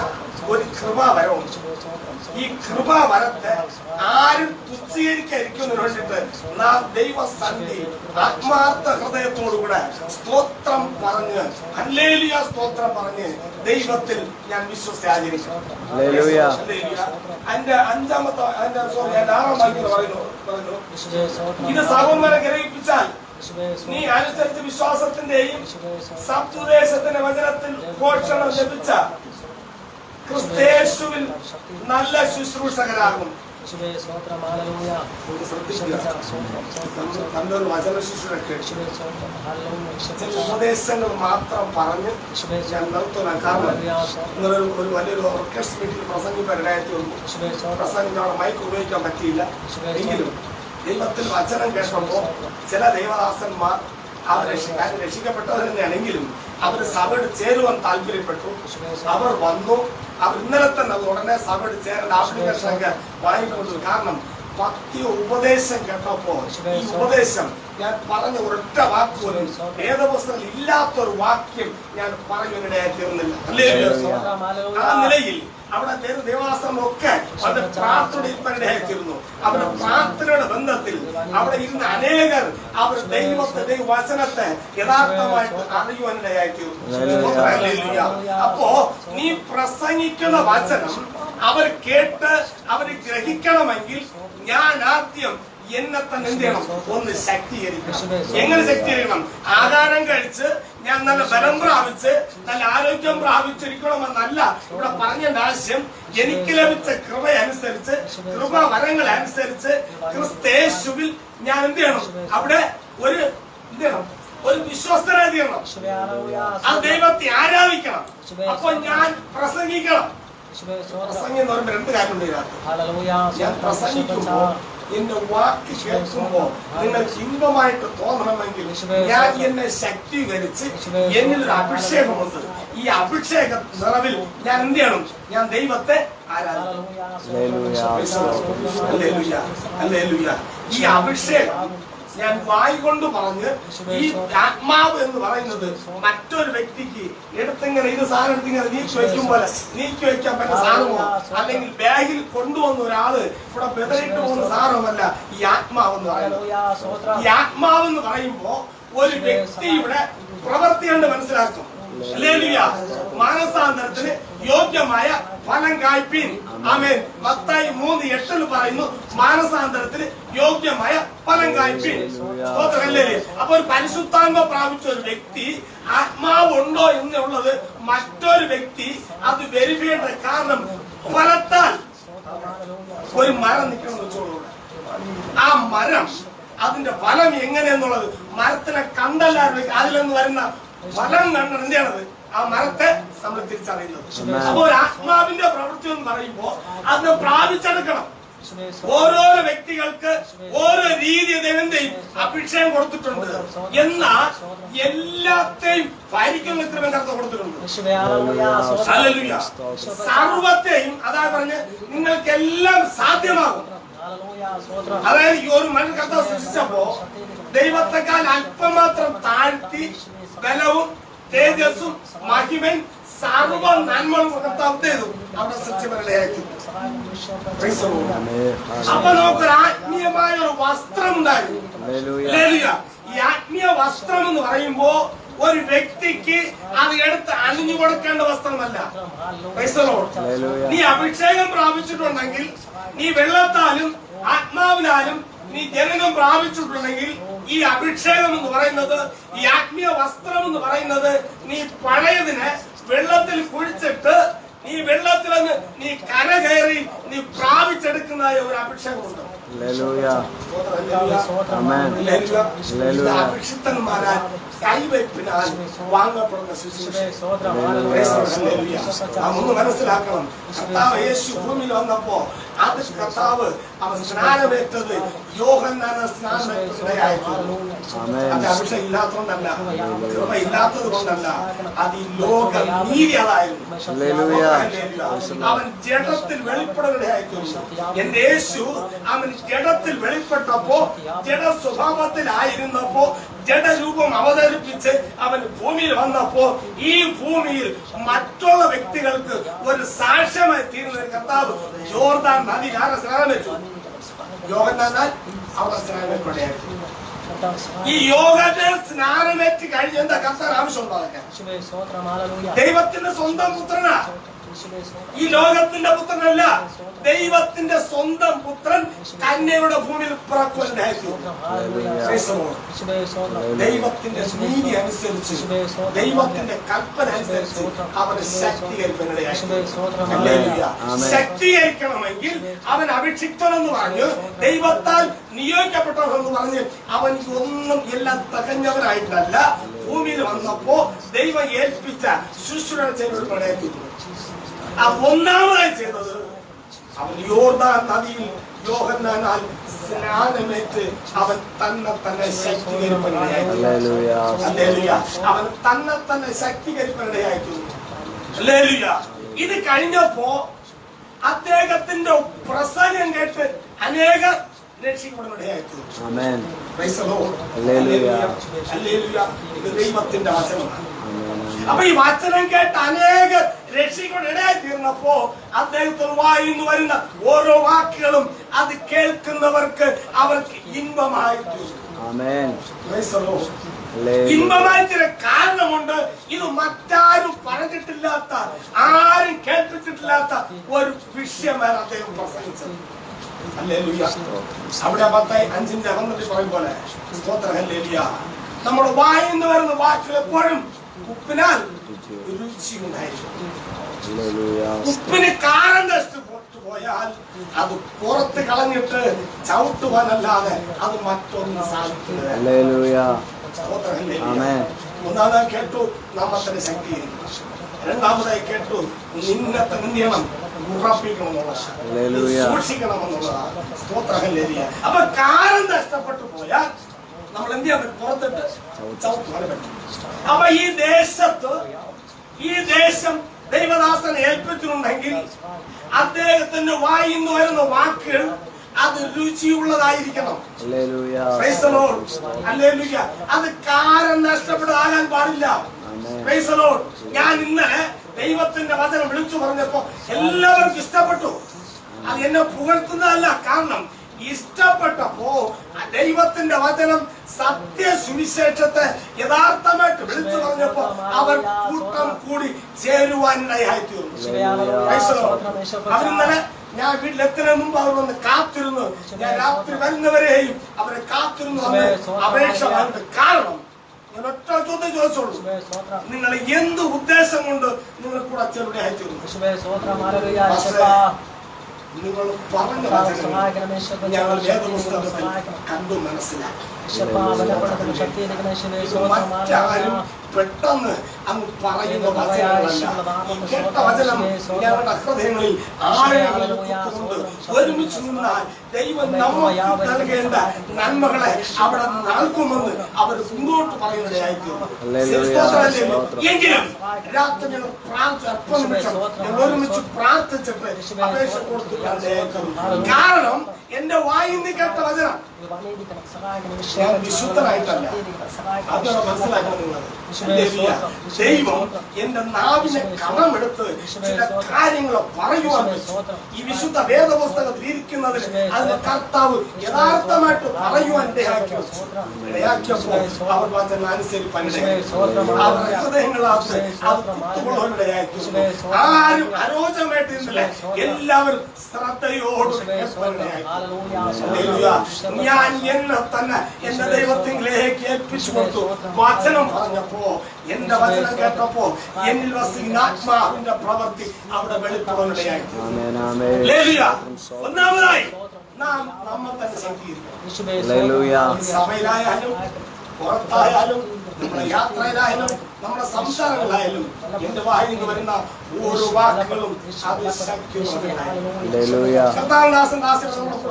ഒരു കൃപാവരമുണ്ട്. ഈ കൃപാവരത്തെ ആരും തുച്ഛീകരിക്കാതിരിക്കുന്നതിന് വേണ്ടിയിട്ട് നാം ദൈവസന്നിധി ആത്മാർത്ഥ ഹൃദയത്തോടുകൂടെ സ്തോത്രം പറഞ്ഞ് ഹല്ലേലൂയ സ്തോത്രം പറഞ്ഞ് ദൈവത്തിൽ ഞാൻ വിശ്വസിച്ചാചരിക്കും. അതിന്റെ 6ാം വാക്യം പറയുന്നു, ഇത് സഹോദരനെ ഗ്രഹിപ്പിച്ചാൽ നീ അനുസരിച്ച് വിശ്വാസത്തിന്റെയും സത്യുദ്ദേശത്തിന്റെ വചനത്തിൽ പോഷണം ലഭിച്ച ക്രിസ്തയേശുവിൽ നല്ല ശുശ്രൂഷകരാകും. നല്ലൊരു വചന ശുശ്രൂഷ ചില ഉപദേശങ്ങൾ മാത്രം പറഞ്ഞ് ഞാൻ നിർത്തണം. കാരണം ഇന്നലെ ഒരു വലിയൊരു ഓർക്കസ്ട്ര മീറ്റിംഗ് പ്രസംഗിക്കാൻ ഇടയായിട്ട് വന്നു. പ്രസംഗിക്കാൻ മൈക്ക് ഉപയോഗിക്കാൻ പറ്റിയില്ല. എങ്കിലും ദൈവത്തിൽ വചനം കേട്ടപ്പോൾ ചില ദൈവദാസന്മാർ അവർ രക്ഷിക്കപ്പെട്ടവർ തന്നെയാണെങ്കിലും അവർ സഭയോട് ചേരുവാൻ താല്പര്യപ്പെട്ടു. അവർ വന്നു. അവർ ഇന്നലെ തന്നെ അത് ഉടനെ സഭയോട് ചേരേണ്ട ആപ്ലിക്കേഷനൊക്കെ വാങ്ങിക്കൊണ്ടു. കാരണം ഭക്തി ഉപദേശം കേട്ടപ്പോ ഈ ഉപദേശം ഞാൻ പറഞ്ഞ ഒരൊറ്റ വാക്ക് പോലും വേദപുസ്തകത്തിൽ ഇല്ലാത്തൊരു വാക്യം ഞാൻ പറയുന്നതിനിടയായി തീർന്നില്ല. ആ നിലയിൽ അവിടെ ദേവാസനമൊക്കെ അവരുടെ പ്രാർത്ഥനയിൽപ്പെടായി തീർന്നു. അവരുടെ പ്രാർത്ഥനയുടെ ബന്ധത്തിൽ അവിടെ ഇരുന്ന അനേകർ അവർ ദൈവവചനത്തെ യഥാർത്ഥമായിട്ട് അറിയുവാനിടയായി തീർന്നു. അപ്പോ നീ പ്രസംഗിക്കുന്ന വചനം അവർ കേട്ട് അവർ ഗ്രഹിക്കണമെങ്കിൽ ഞാൻ ആദ്യം എന്നെ തന്നെ എന്ത് ചെയ്യണം? ഒന്ന് ശക്തീകരിക്കണം. എങ്ങനെ ശക്തീകരിക്കണം? ആഹാരം കഴിച്ച് ഞാൻ നല്ല ബലം പ്രാപിച്ച് നല്ല ആരോഗ്യം പ്രാപിച്ചിരിക്കണമെന്നല്ല ഇവിടെ പറഞ്ഞതിന്റെ ആവശ്യം. എനിക്ക് ലഭിച്ച കൃപ അനുസരിച്ച് കൃപാവരങ്ങൾ അനുസരിച്ച് ക്രിസ്തയേശുവിൽ ഞാൻ എന്ത് ചെയ്യണം? അവിടെ ഒരു എന്ത് ചെയ്യണം? ഒരു വിശ്വസ്തനായി തീരണം. ആ ദൈവത്തെ ആരാധിക്കണം. അപ്പൊ ഞാൻ പ്രസംഗിക്കണം. പ്രസംഗം എന്ന് പറയുമ്പോൾ രണ്ട് കാര്യമുണ്ട് ഇതിനകത്ത്. ഞാൻ പ്രസംഗിക്കുമ്പോ എന്റെ വാക്ക് കേൾക്കുമ്പോ നിങ്ങൾക്ക് ഇമ്പമായിട്ട് തോന്നണമെങ്കിൽ ഞാൻ എന്നെ ശക്തീകരിച്ച് എന്നിലൊരു അഭിഷേകമുണ്ട്. ഈ അഭിഷേക നിറവിൽ ഞാൻ എന്ത് ചെയ്യണം? ഞാൻ ദൈവത്തെ ആരാധിക്കണം. ഈ അഭിഷേകം ഞാൻ വായി കൊണ്ട് പറഞ്ഞ് ഈ ആത്മാവ് എന്ന് പറയുന്നത് മറ്റൊരു വ്യക്തിക്ക് എടുത്തിങ്ങനെ ഇത് സാധനം എടുത്തിങ്ങനെ നീക്കി വയ്ക്കും പോലെ നീക്കി വയ്ക്കാൻ പറ്റുന്ന സാധനമോ അല്ലെങ്കിൽ ബാഗിൽ കൊണ്ടുവന്ന ഒരാള് ഇവിടെ ബെതറിട്ട് പോകുന്ന സാധനമല്ല ഈ ആത്മാവെന്ന് പറയുന്നത്. ഈ ആത്മാവെന്ന് പറയുമ്പോ ഒരു വ്യക്തിയുടെ പ്രവൃത്തി കൊണ്ട് മനസ്സിലാക്കും. മാനസാന്തരത്തിന് യോഗ്യമായ ഫലം കായ്പീൻ. ആമേൻ. മത്തായി 3:8 പറയുന്നു മാനസാന്തരത്തിന് യോഗ്യമായ ഫലം കായ്പീൻ. അപ്പൊ ഒരു പരിശുദ്ധാത്മ പ്രാപിച്ച ഒരു വ്യക്തി ആത്മാവുണ്ടോ എന്നുള്ളത് മറ്റൊരു വ്യക്തി അത് വെരിഫൈ ചെയ്യേണ്ട. കാരണം ഫലത്താൽ ഒരു മരം നിൽക്കണം വെച്ചോളൂ. ആ മരം അതിന്റെ ഫലം എങ്ങനെയെന്നുള്ളത് മരത്തിനെ കണ്ടല്ലാതെ അതിൽ നിന്ന് വരുന്ന ഫലം കണ്ടാണ് എന്ത് ചെയ്യണത്? ആ മരത്തെ നമ്മൾ തിരിച്ചറിയുന്നത്. അപ്പൊ ഒരു ആത്മാവിന്റെ പ്രവൃത്തി എന്ന് പറയുമ്പോ അതിനെ പ്രാപിച്ചെടുക്കണം. ഓരോരോ വ്യക്തികൾക്ക് ഓരോ രീതി ദൈവത്തെയും അഭിഷേകം കൊടുത്തിട്ടുണ്ട്. എന്നാൽ എല്ലാത്തെയും ഭരിക്കുന്ന കൃപ കൊടുത്തിട്ടുണ്ട്. സർവത്തെയും അതാ പറഞ്ഞ് നിങ്ങൾക്ക് എല്ലാം സാധ്യമാകും. അതായത് ഈ ഒരു മനുഷ്യ കർത്താവ് സൃഷ്ടിച്ചപ്പോ ദൈവത്തെക്കാൾ അല്പമാത്രം താഴ്ത്തി ബലവും തേജസ്സും മഹിമയും സർവ നന്മകളും കർത്താവ് ചെയ്തു അവിടെ സൃഷ്ടിപ്പരയാക്കി. അപ്പൊ നമുക്കൊരു ആത്മീയമായ ഒരു വസ്ത്രം ഉണ്ടായിരുന്നു. ഈ ആത്മീയ വസ്ത്രം എന്ന് പറയുമ്പോ ഒരു വ്യക്തിക്ക് അത് എടുത്ത് അണിഞ്ഞു കൊടുക്കേണ്ട വസ്ത്രമല്ല. നീ അഭിഷേകം പ്രാപിച്ചിട്ടുണ്ടെങ്കിൽ, നീ വെള്ളത്താലും ആത്മാവിനാലും നീ ജനനം പ്രാപിച്ചിട്ടുണ്ടെങ്കിൽ, ഈ അഭിഷേകം എന്ന് പറയുന്നത്, ഈ ആത്മീയ വസ്ത്രം എന്ന് പറയുന്നത്, നീ പഴയതിനെ വെള്ളത്തിൽ കുഴിച്ചിട്ട് നീ വെള്ളത്തിൽ നിന്ന് നീ കരകയറി നീ പ്രാപിച്ചെടുക്കുന്ന ഒരു അഭിഷേകമുണ്ട്. അഭിഷിക്തന്മാരാൽ കൈവയ്പിനാൽ വാങ്ങപ്പെടുന്ന ശുശ്രൂഷ ഒന്ന് മനസ്സിലാക്കണം. കർത്താവ് യേശു ഭൂമിയിൽ വന്നപ്പോ അത് കർത്താവ് അവൻ സ്നാനമേറ്റത് യോഹന്നാനെ സ്നാനമേറ്റതായിരുന്നു. അത് അഭിഷേകം ഇല്ലാത്തതുകൊണ്ടല്ല, കൃപ ഇല്ലാത്തത് കൊണ്ടല്ല, അത് ഈ ലോക നീതി അതായിരുന്നു. അവൻ ജഡത്തിൽ വെളിപ്പെടുകയായിരുന്നു. എന്റെ യേശു അവൻ ജഡത്തിൽ വെളിപ്പെട്ടപ്പോ, ജഡ സ്വഭാവത്തിലായിരുന്നപ്പോ, ജഡരൂപം അവതരിപ്പിച്ച് അവൻ ഭൂമിയിൽ വന്നപ്പോ ഈ ഭൂമിയിൽ മറ്റുള്ള വ്യക്തികൾക്ക് ഒരു സാക്ഷ്യമായി തീരുന്ന കർത്താവ് യോർദാൻ നദി ആരെ സ്നാനമേറ്റു? യോഹന്നാനാൽ അവിടെ സ്നാനമേറ്റു. ഈ യോഗത്തെ സ്നാനമേറ്റ് കഴിഞ്ഞ എന്താ കർത്താവ് ആവശ്യമുണ്ടോ? അതൊക്കെ ദൈവത്തിന്റെ സ്വന്തം പുത്രനാ, ഈ ലോകത്തിന്റെ പുത്രനല്ല. ദൈവത്തിന്റെ സ്വന്തം പുത്രൻ കന്യയുടെ ഭൂമിയിൽ പിറക്കുവാനായിരുന്നു. ദൈവത്തിന്റെ നീതി അനുസരിച്ച്, ദൈവത്തിന്റെ കൽപ്പന അനുസരിച്ച് അവന് ശക്തീകരിക്കാനിടയായി. ശക്തീകരിക്കണമെങ്കിൽ അവൻ അഭിഷിക്തനെന്ന് പറഞ്ഞു, ദൈവത്താൽ നിയോഗിക്കപ്പെട്ടവരെന്ന് പറഞ്ഞ് അവൻ ഒന്നും എല്ലാം തികഞ്ഞവനായിട്ടല്ല ഭൂമിയിൽ വന്നപ്പോ ദൈവം ഏൽപ്പിച്ച ശുശ്രൂഷ ചെയ്തവർക്ക് ആ ഒന്നാമതായി ചെയ്തത് അവൻ യോർദാൻ നദിയിൽ യോഹന്നാനാൽ സ്നാനമേറ്റ് അവൻ തന്നെ ശക്തീകരിപ്പനിടയായി. അവൻ തന്നെ ശക്തീകരിപ്പനിടയായി. ഇത് കഴിഞ്ഞപ്പോ അദ്ദേഹത്തിന്റെ പ്രസംഗം കേട്ട് അനേകർ രക്ഷിക്കപ്പെടുന്നിടയായി. ഇത് ദൈവത്തിന്റെ വചനമാണ്. അപ്പൊ ഈ വചനം കേട്ട് അനേകർ രക്ഷിക്കപ്പെടായി തീർന്നപ്പോ അദ്ദേഹത്തിന് വായിന്ന് വരുന്ന ഓരോ വാക്കുകളും അത് കേൾക്കുന്നവർക്ക് അവർക്ക് ഇമ്പമായി ഇമ്പമായിത്തിന് കാരണമുണ്ട്. ഇത് മറ്റാരും പറഞ്ഞിട്ടില്ലാത്ത, ആരും കേൾപ്പിച്ചിട്ടില്ലാത്ത ഒരു വിഷയമാണ് അദ്ദേഹം പ്രസംഗിച്ചത്. അവിടെ 10:5 പറയും പോലെ സ്തോത്രം. ഹല്ലേലൂയ. നമ്മൾ വായിന്ന് വരുന്ന വാക്കുകൾ എപ്പോഴും ഉപ്പിനാൽ രുചി ഉണ്ടായിരിക്കും. ഉപ്പിന് കാരം നഷ്ടപ്പെട്ടു പോയാൽ അത് പുറത്ത് കളഞ്ഞിട്ട് ചവിട്ടുവാനല്ലാതെ അത് മറ്റൊന്നും സാധിക്കില്ല. ഒന്നാമതായി കേട്ടു നമ്മത്തിന് ശക്തീകരിക്കണം. രണ്ടാമതായി കേട്ടു നിന്നെ തന്നെയണം ഉറപ്പിക്കണമെന്നുള്ളതാണ്, സൂക്ഷിക്കണമെന്നുള്ളതാണ്. സ്തോത്രഹല്ലേലൂയ. അപ്പൊ കാരം നഷ്ടപ്പെട്ടു പോയാൽ നമ്മൾ എന്ത് ചെയ്യാൻ പറ്റും? പുറത്തിട്ട് ചവിട്ടുവാൻ പറ്റും. അപ്പൊ ഈ ദേശം ദൈവദാസനെ ഏൽപ്പിച്ചിട്ടുണ്ടെങ്കിൽ അദ്ദേഹത്തിന്റെ വായിന്ന് വരുന്ന വാക്കുകൾ അത് രുചിയുള്ളതായിരിക്കണം. അത് കാരം നഷ്ടപ്പെടാൻ പാടില്ല. ഞാൻ ഇന്നലെ ദൈവത്തിന്റെ വചനം വിളിച്ചു പറഞ്ഞപ്പോ എല്ലാവർക്കും ഇഷ്ടപ്പെട്ടു. അത് എന്നെ പുകഴ്ത്തുന്നതല്ല, കാരണം ഇഷ്ടപ്പെട്ടപ്പോ ദൈവത്തിന്റെ വചനം സത്യ സുവിശേഷത്തെ യഥാർത്ഥമായിട്ട് വിളിച്ചു പറഞ്ഞപ്പോ അവർ കൂട്ടം കൂടി ചേരുവാനിടയായി തീർന്നു. അവരിന്നലെ ഞാൻ വീട്ടിലെത്തുന്നതിന് മുമ്പ് അവർ വന്ന് കാത്തിരുന്നു. ഞാൻ രാത്രി വരുന്നവരെയും അവരെ കാത്തിരുന്നു അപേക്ഷ. കാരണം ഞാൻ ഒറ്റ ചോദ്യം ചോദിച്ചോളൂ, നിങ്ങൾ എന്ത് ഉദ്ദേശം കൊണ്ട് നിങ്ങൾ കൂടെ ചേരുവാനായി തീർന്നു? നിങ്ങൾ പറഞ്ഞ ഞങ്ങൾ വേദപുസ്തകത്തിൽ കണ്ടു മനസ്സിലാക്കി. മറ്റാരും പെട്ടെന്ന് അങ്ങ് പറയുന്ന വചനങ്ങളല്ല. കേട്ട വചനം ഞങ്ങളുടെ ഹൃദയങ്ങളിൽ ആഴങ്ങളുണ്ട്. ഒരുമിച്ച് നിന്നാൽ ദൈവം നമുക്ക് നൽകേണ്ട നന്മകളെ അവിടെ നൽകുമെന്ന് അവർ മുന്നോട്ട് പറയുന്നതായിരിക്കും. എങ്കിലും രാത്രി ഞങ്ങൾ ഒരുമിച്ച് പ്രാർത്ഥിച്ചിട്ട് അപേക്ഷ കൊടുത്തു. കാരണം എന്റെ വായിന്ന് കേട്ട വചനം ഞാൻ വിശുദ്ധനായിട്ടല്ല, അതാണ് മനസ്സിലാക്കുന്നത്. ദൈവം എന്റെ നാവിനെ കടമെടുത്ത് ചില കാര്യങ്ങൾ പറയുവാൻ ഈ വിശുദ്ധ വേദപുസ്തകത്തിൽ ഇരിക്കുന്നതിന് അതിന്റെ കർത്താവ് യഥാർത്ഥമായിട്ട് പറയുവാൻ ഇടയാക്കിയപ്പോൾ അവർ വചനം അനുസരിപ്പാനിടയായി. അവരുടെ ഹൃദയങ്ങളാകട്ടെ അത് കുത്തുകൊള്ളുവാനിടയാക്കി. ആരും അരോചമായിട്ടിരുന്നില്ല, എല്ലാവരും ശ്രദ്ധയോട് കേൾപ്പാനിടയായി. ഞാൻ എന്നെ തന്നെ എന്റെ ദൈവത്തിലേക്ക് ഏൽപ്പിച്ചു കൊടുത്തു. വചനം പറഞ്ഞപ്പോ, എന്റെ വചനം കേട്ടപ്പോ എന്നിൽ വസിക്കുന്ന ആത്മാവിന്റെ പ്രവൃത്തി അവിടെ വെളിപ്പെടുവാനിടയായി. ഒന്നാമതായി നാം നമ്മെ തന്നെ ശക്തീകരിക്കണം. സഭയിലായാലും പുറത്തായാലും നമ്മുടെ യാത്രയിലായാലും നമ്മുടെ സംസാരങ്ങളായാലും എന്റെ വായിൽ നിന്ന് വരുന്ന ഓരോ വാക്കുകളും അത് നമ്മളെ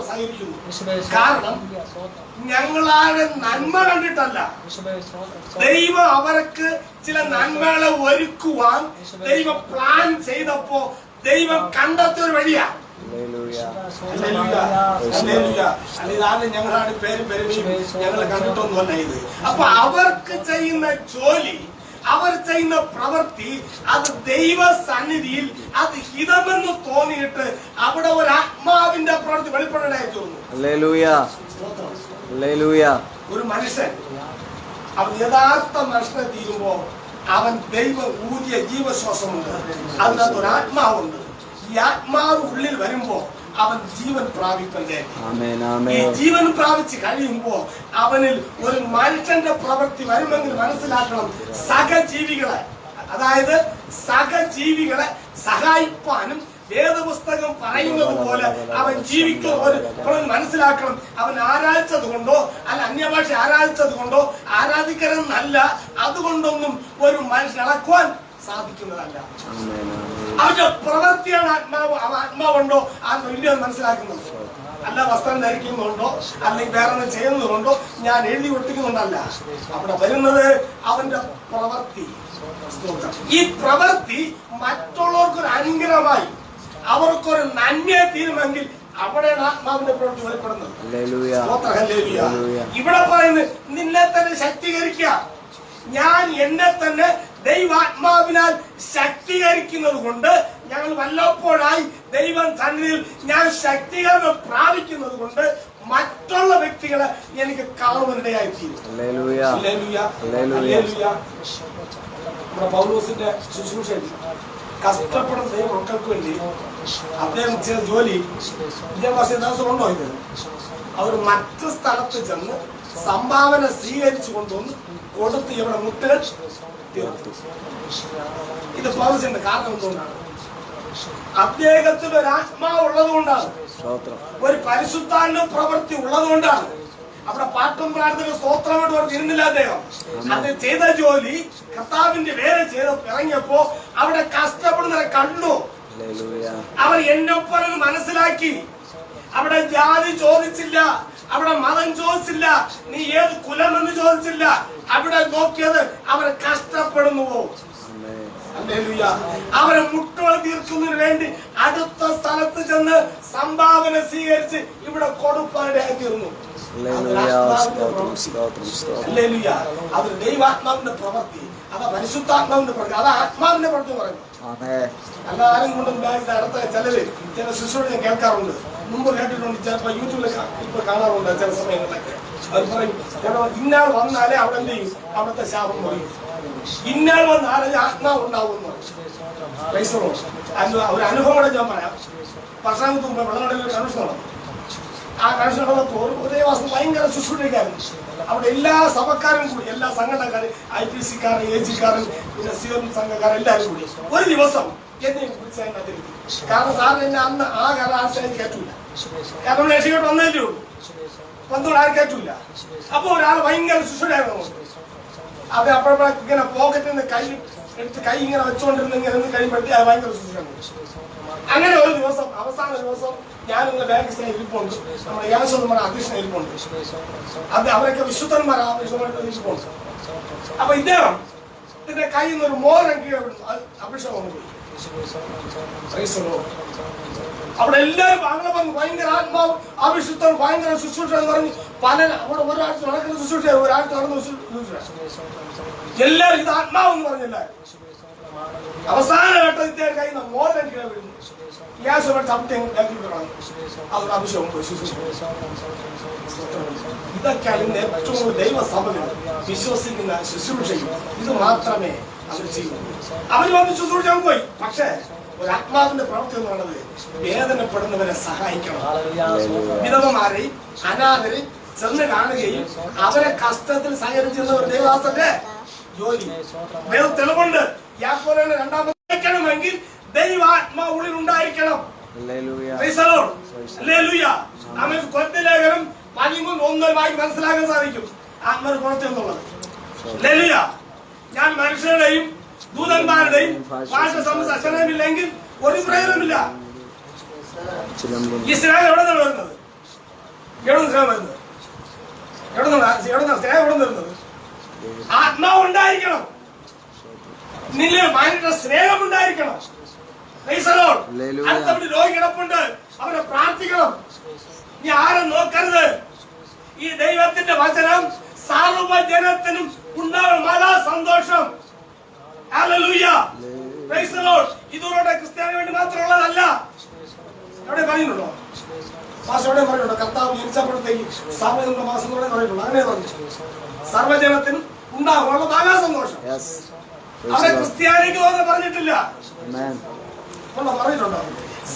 സഹകരിക്കുന്നു. കാരണം ഞങ്ങളാരെ നന്മ കണ്ടിട്ടല്ല, ദൈവം അവർക്ക് ചില നന്മകളെ ഒരുക്കുവാൻ ദൈവം പ്ലാൻ ചെയ്തപ്പോ ദൈവം കണ്ടെത്തിയ ഒരു വഴിയാ. ഞങ്ങളാണ് പേരും ഞങ്ങൾ കണ്ടിട്ടൊന്നുമല്ല ഇത്. അപ്പൊ അവർക്ക് ചെയ്യുന്ന ജോലി, അവർ ചെയ്യുന്ന പ്രവൃത്തി അത് ദൈവ സന്നിധിയിൽ അത് ഹിതമെന്ന് തോന്നിയിട്ട് അവിടെ ഒരു ആത്മാവിന്റെ പ്രവൃത്തി വെളിപ്പെടാനായി തോന്നുന്നു. ഒരു മനുഷ്യൻ അവൻ യഥാർത്ഥ മനുഷ്യനെ തീരുമ്പോ അവൻ ദൈവം ഊതിയ ജീവശ്വാസമുണ്ട്, അതിനകത്ത് ഒരു ആത്മാവുണ്ട്. ഈ ആത്മാവ് ഉള്ളിൽ വരുമ്പോ അവൻ ജീവൻ പ്രാപിക്കണ്ടേ. ആമേൻ, ഈ ആമേൻ. ജീവൻ പ്രാപിച്ച് കഴിയുമ്പോ അവനിൽ ഒരു മനുഷ്യന്റെ പ്രവൃത്തി വരുമെങ്കിൽ മനസ്സിലാക്കണം, സഹജീവികളെ, അതായത് സഹജീവികളെ സഹായിപ്പാനും വേദപുസ്തകം പറയുന്നത് പോലെ അവൻ ജീവിക്കും. മനസ്സിലാക്കണം, അവൻ ആരാധിച്ചത് കൊണ്ടോ അല്ല അന്യഭാഷ ആരാധിച്ചത് കൊണ്ടോ ആരാധിക്കരുന്നല്ല, അതുകൊണ്ടൊന്നും ഒരു മനുഷ്യൻ അളക്കുവാൻ സാധിക്കുന്നതല്ല. അവന്റെ പ്രവൃത്തിയാണ് ആത്മാവ്. ആത്മാവുണ്ടോ ഇല്ലയോ മനസ്സിലാക്കുന്നത് അല്ല, വസ്ത്രം ധരിക്കുന്നുണ്ടോ അല്ലെങ്കിൽ വേറെ ഒന്നും ചെയ്യുന്നതുകൊണ്ടോ ഞാൻ എഴുതി ഒട്ടിക്കുന്നുണ്ടല്ല. അവിടെ വരുന്നത് അവന്റെ പ്രവൃത്തി. ഈ പ്രവൃത്തി മറ്റുള്ളവർക്കൊരു അനുഗ്രഹമായി അവർക്കൊരു നന്മയെ തീരുമെങ്കിൽ അവിടെയാണ് ആത്മാവിന്റെ പ്രവൃത്തി വെളിപ്പെടുന്നത്. ഇവിടെ പറയുന്നത് നിന്നെ തന്നെ ശക്തീകരിക്കുക. ഞാൻ എന്നെ തന്നെ ദൈവാത്മാവിനാൽ ശക്തീകരിക്കുന്നത് കൊണ്ട് ഞങ്ങൾ വല്ലപ്പോഴായി ദൈവം സന്നിധിയിൽ ഞാൻ ശക്തീകരണം പ്രാപിക്കുന്നത് കൊണ്ട് മറ്റുള്ള വ്യക്തികളെ എനിക്ക് കാണുവാനിടയായിത്തീരും. നമ്മുടെ പൗലോസിന്റെ ശുശ്രൂഷയിൽ കഷ്ടപ്പെടുന്ന ദൈവമക്കൾക്ക് വേണ്ടി അദ്ദേഹം ചെയ്ത ജോലി ദിവസം ഉണ്ടോ ഇത്? അവർ മറ്റു സ്ഥലത്ത് ചെന്ന് സംഭാവന സ്വീകരിച്ചു കൊണ്ടുവന്ന് കൊടുത്ത് ഇവിടെ മുട്ടുകൾ തീർത്തു. ഇത് പൗലോസിന്റെ കാരണം എന്തുകൊണ്ടാണ്? അദ്ദേഹത്തിന് ഒരു ആത്മാവ് ഉള്ളത് കൊണ്ടാണ്, ഒരു പരിശുദ്ധാത്മ പ്രവൃത്തി ഉള്ളത് കൊണ്ടാണ്. അവിടെ പാട്ടും പ്രാർത്ഥനയും സ്തോത്രമായിട്ട് ഇരുന്നില്ല അദ്ദേഹം. അത് ചെയ്ത ജോലി കർത്താവിന്റെ വേറെ ചെയ്ത് ഇറങ്ങിയപ്പോ അവിടെ കഷ്ടപ്പെടുന്നവരെ കണ്ടു. അവർ എന്നൊപ്പം മനസ്സിലാക്കി. അവിടെ ജാതി ചോദിച്ചില്ല, അവിടെ മതം ചോദിച്ചില്ല, നീ ഏത് കുലമെന്ന് ചോദിച്ചില്ല. അവിടെ നോക്കിയത് അവർ കഷ്ടപ്പെടുന്നുവോ, അവരെ മുട്ടുകൾ തീർക്കുന്നതിന് വേണ്ടി അടുത്ത സ്ഥലത്ത് ചെന്ന് സംഭാവന സ്വീകരിച്ച് ഇവിടെ കൊടുപ്പാനിടയായി തീർന്നു. അത് ദൈവാത്മാവിന്റെ പ്രവൃത്തി, അതാ പരിശുദ്ധാത്മാവിന്റെ പ്രവൃത്തി, അതാ ആത്മാവിന്റെ പ്രവൃത്തി പറയുന്നു. അല്ലാരും കൊണ്ടും അടുത്ത ചിലര് ചില ശുശ്രൂഷ ഞാൻ കേൾക്കാറുണ്ട്, മുമ്പ് കേട്ടിട്ടുണ്ട്, ചിലപ്പോ യൂട്യൂബിൽ ഇപ്പൊ കാണാറുണ്ട്. ചില സമയങ്ങളിലൊക്കെ അത് പറയും, ഇന്നാൾ വന്നാലേ അവിടെ എന്ത് ചെയ്യും, അവിടുത്തെ ശാപം പറയും. ഇന്നാൾ വന്നാലേ ആത്മാവ് ഉണ്ടാവുന്നു. ഒരു അനുഭവം കൂടെ ഞാൻ പറയാം. വർഷങ്ങൾക്ക് മുമ്പ് വെള്ളനാട്ടിൽ കൺവെൻഷൻ നടന്നു. ആ കൺവെൻഷൻ നടന്നപ്പോൾ ഒരേ മാസം ഭയങ്കര ശുശ്രൂഷക്കാരൻ. അവിടെ എല്ലാ സഭക്കാരും കൂടി, എല്ലാ സംഘടനക്കാരും, IPC-കാരൻ, AG-കാരൻ, പിന്നെ CM സംഘക്കാരൻ എല്ലാവരും കൂടി ഒരു ദിവസം എന്നെ വിളിച്ചതിനകത്ത്. കാരണം സാറിന് എന്നെ അന്ന് ആ കാലാവസ്ഥയിൽ കേട്ടില്ല. കാരണം രക്ഷയോട്ട് വന്നേ ഉള്ളൂ, വന്നോട് ആരും കേട്ടില്ല. അപ്പൊ ഒരാൾ ഭയങ്കര ശുശ്രൂഷയായിരുന്നു. അത് അപ്പോഴേ ഇങ്ങനെ പോക്കറ്റിൽ നിന്ന് കൈ എടുത്ത് കൈ ഇങ്ങനെ വെച്ചോണ്ടിരുന്ന് ഇങ്ങനെ കഴിയുമ്പോഴത്തേ അത് ഭയങ്കര ശുശ്രൂഷ. അങ്ങനെ ഒരു ദിവസം, അവസാന ദിവസം ഞാനിന്ന് ബാങ്കിനെ ഇരിപ്പുണ്ട്, നമ്മുടെ യാസോന്മാർ അധ്യക്ഷനെ ഇരിപ്പുണ്ട്. അത് അവരൊക്കെ വിശുദ്ധന്മാരാണ്, ഇരിപ്പുണ്ട്. അപ്പൊ ഇദ്ദേഹം ഇതിന്റെ കയ്യിൽ നിന്ന് ഒരു മോതിരം കീഴെ വിടുന്നു. അഭിഷേകം പോയി. അവിടെ എല്ലാവരും അങ്ങനെ പറഞ്ഞു, ഭയങ്കര ആത്മാവ്, അഭിഷുദ്ധം, ഭയങ്കര ശുശ്രൂഷ എന്ന് പറഞ്ഞ് പല അവിടെ ഒരാഴ്ച നടക്കുന്ന ശുശ്രൂഷ, ഒരാഴ്ച നടന്ന ശുശ്രൂഷ, എല്ലാവരും ഇത് ആത്മാവെന്ന് പറഞ്ഞില്ല. അവസാന ഘട്ടം ഇദ്ദേഹം കയ്യിൽ നിന്ന് മോതിരം കീഴെ വിടുന്നു. അഭിഷേകം പോയി. ഇതൊക്കെയാണ് ഇന്ന് ഏറ്റവും കൂടുതൽ ദൈവസഭകൾ വിശ്വസിക്കുന്ന ശുശ്രൂഷയും. ഇത് മാത്രമേ അവർ ചെയ്യൂ. അവർ വന്ന് ശുശ്രൂഷ പോയി. പക്ഷേ ഒരു ആത്മാവിന്റെ പ്രവൃത്തി എന്ന് പറയുന്നത് വേദനപ്പെടുന്നവരെ സഹായിക്കണം. വിധവമാരെയും അനാഥരെയും ചെന്ന് കാണുകയും അവരെ കഷ്ടത്തിൽ സഹകരിച്ചിരുന്ന ഒരു ദൈവദാസന്റെ ജോലി. തെളിവുണ്ട്. യാക്കോബിന്റെ രണ്ടാമതെങ്കിൽ ദൈവാത്മാ ഉള്ളിൽ ഉണ്ടായിരിക്കണം. കൊരിന്ത്യലേഖനം 13:1 മനസ്സിലാക്കാൻ സാധിക്കും ആത്മാവ് പ്രവൃത്തി എന്നുള്ളത്. ഞാൻ മനുഷ്യരുടെയും ദൂതന്മാരുടെയും ഭാഷ സംസാരമില്ലെങ്കിൽ ഒരു പ്രയോജനമില്ല. ഈ സ്നേഹം എവിടെ നിന്നാണ് വരുന്നത്? എവിടെ സ്നേഹം വരുന്നത്? സ്നേഹം എവിടെ വരുന്നത്? ആത്മാവ് ഉണ്ടായിരിക്കണം, നിന്നിൽ ഭയങ്കര സ്നേഹം ഉണ്ടായിരിക്കണം. അടുത്തവിടെ രോഗി കിടപ്പുണ്ട്, അവരെ പ്രാർത്ഥിക്കണം. നീ ആരും നോക്കരുത്. ഈ ദൈവത്തിന്റെ വചനം സർവ്വജനത്തിനും ഉണ്ടാകും മഹാ സന്തോഷം. ഇതോടെ ക്രിസ്ത്യാനിക്ക് വേണ്ടി മാത്രമുള്ളതല്ല. എവിടെ പറയുന്നുണ്ടോ? മാസം എവിടെ പറയുന്നുണ്ടോ? കർത്താവ് ജനിച്ചപ്പോഴത്തേക്ക് സർവ്വജന മാസം പറയുന്നുള്ളൂ. അങ്ങനെ പറഞ്ഞു സർവ്വജനത്തിനും ഉണ്ടാകുള്ള മഹാ സന്തോഷം. അവിടെ ക്രിസ്ത്യാനിക്ക് പറഞ്ഞിട്ടില്ല. പറഞ്ഞിട്ടുണ്ടോ?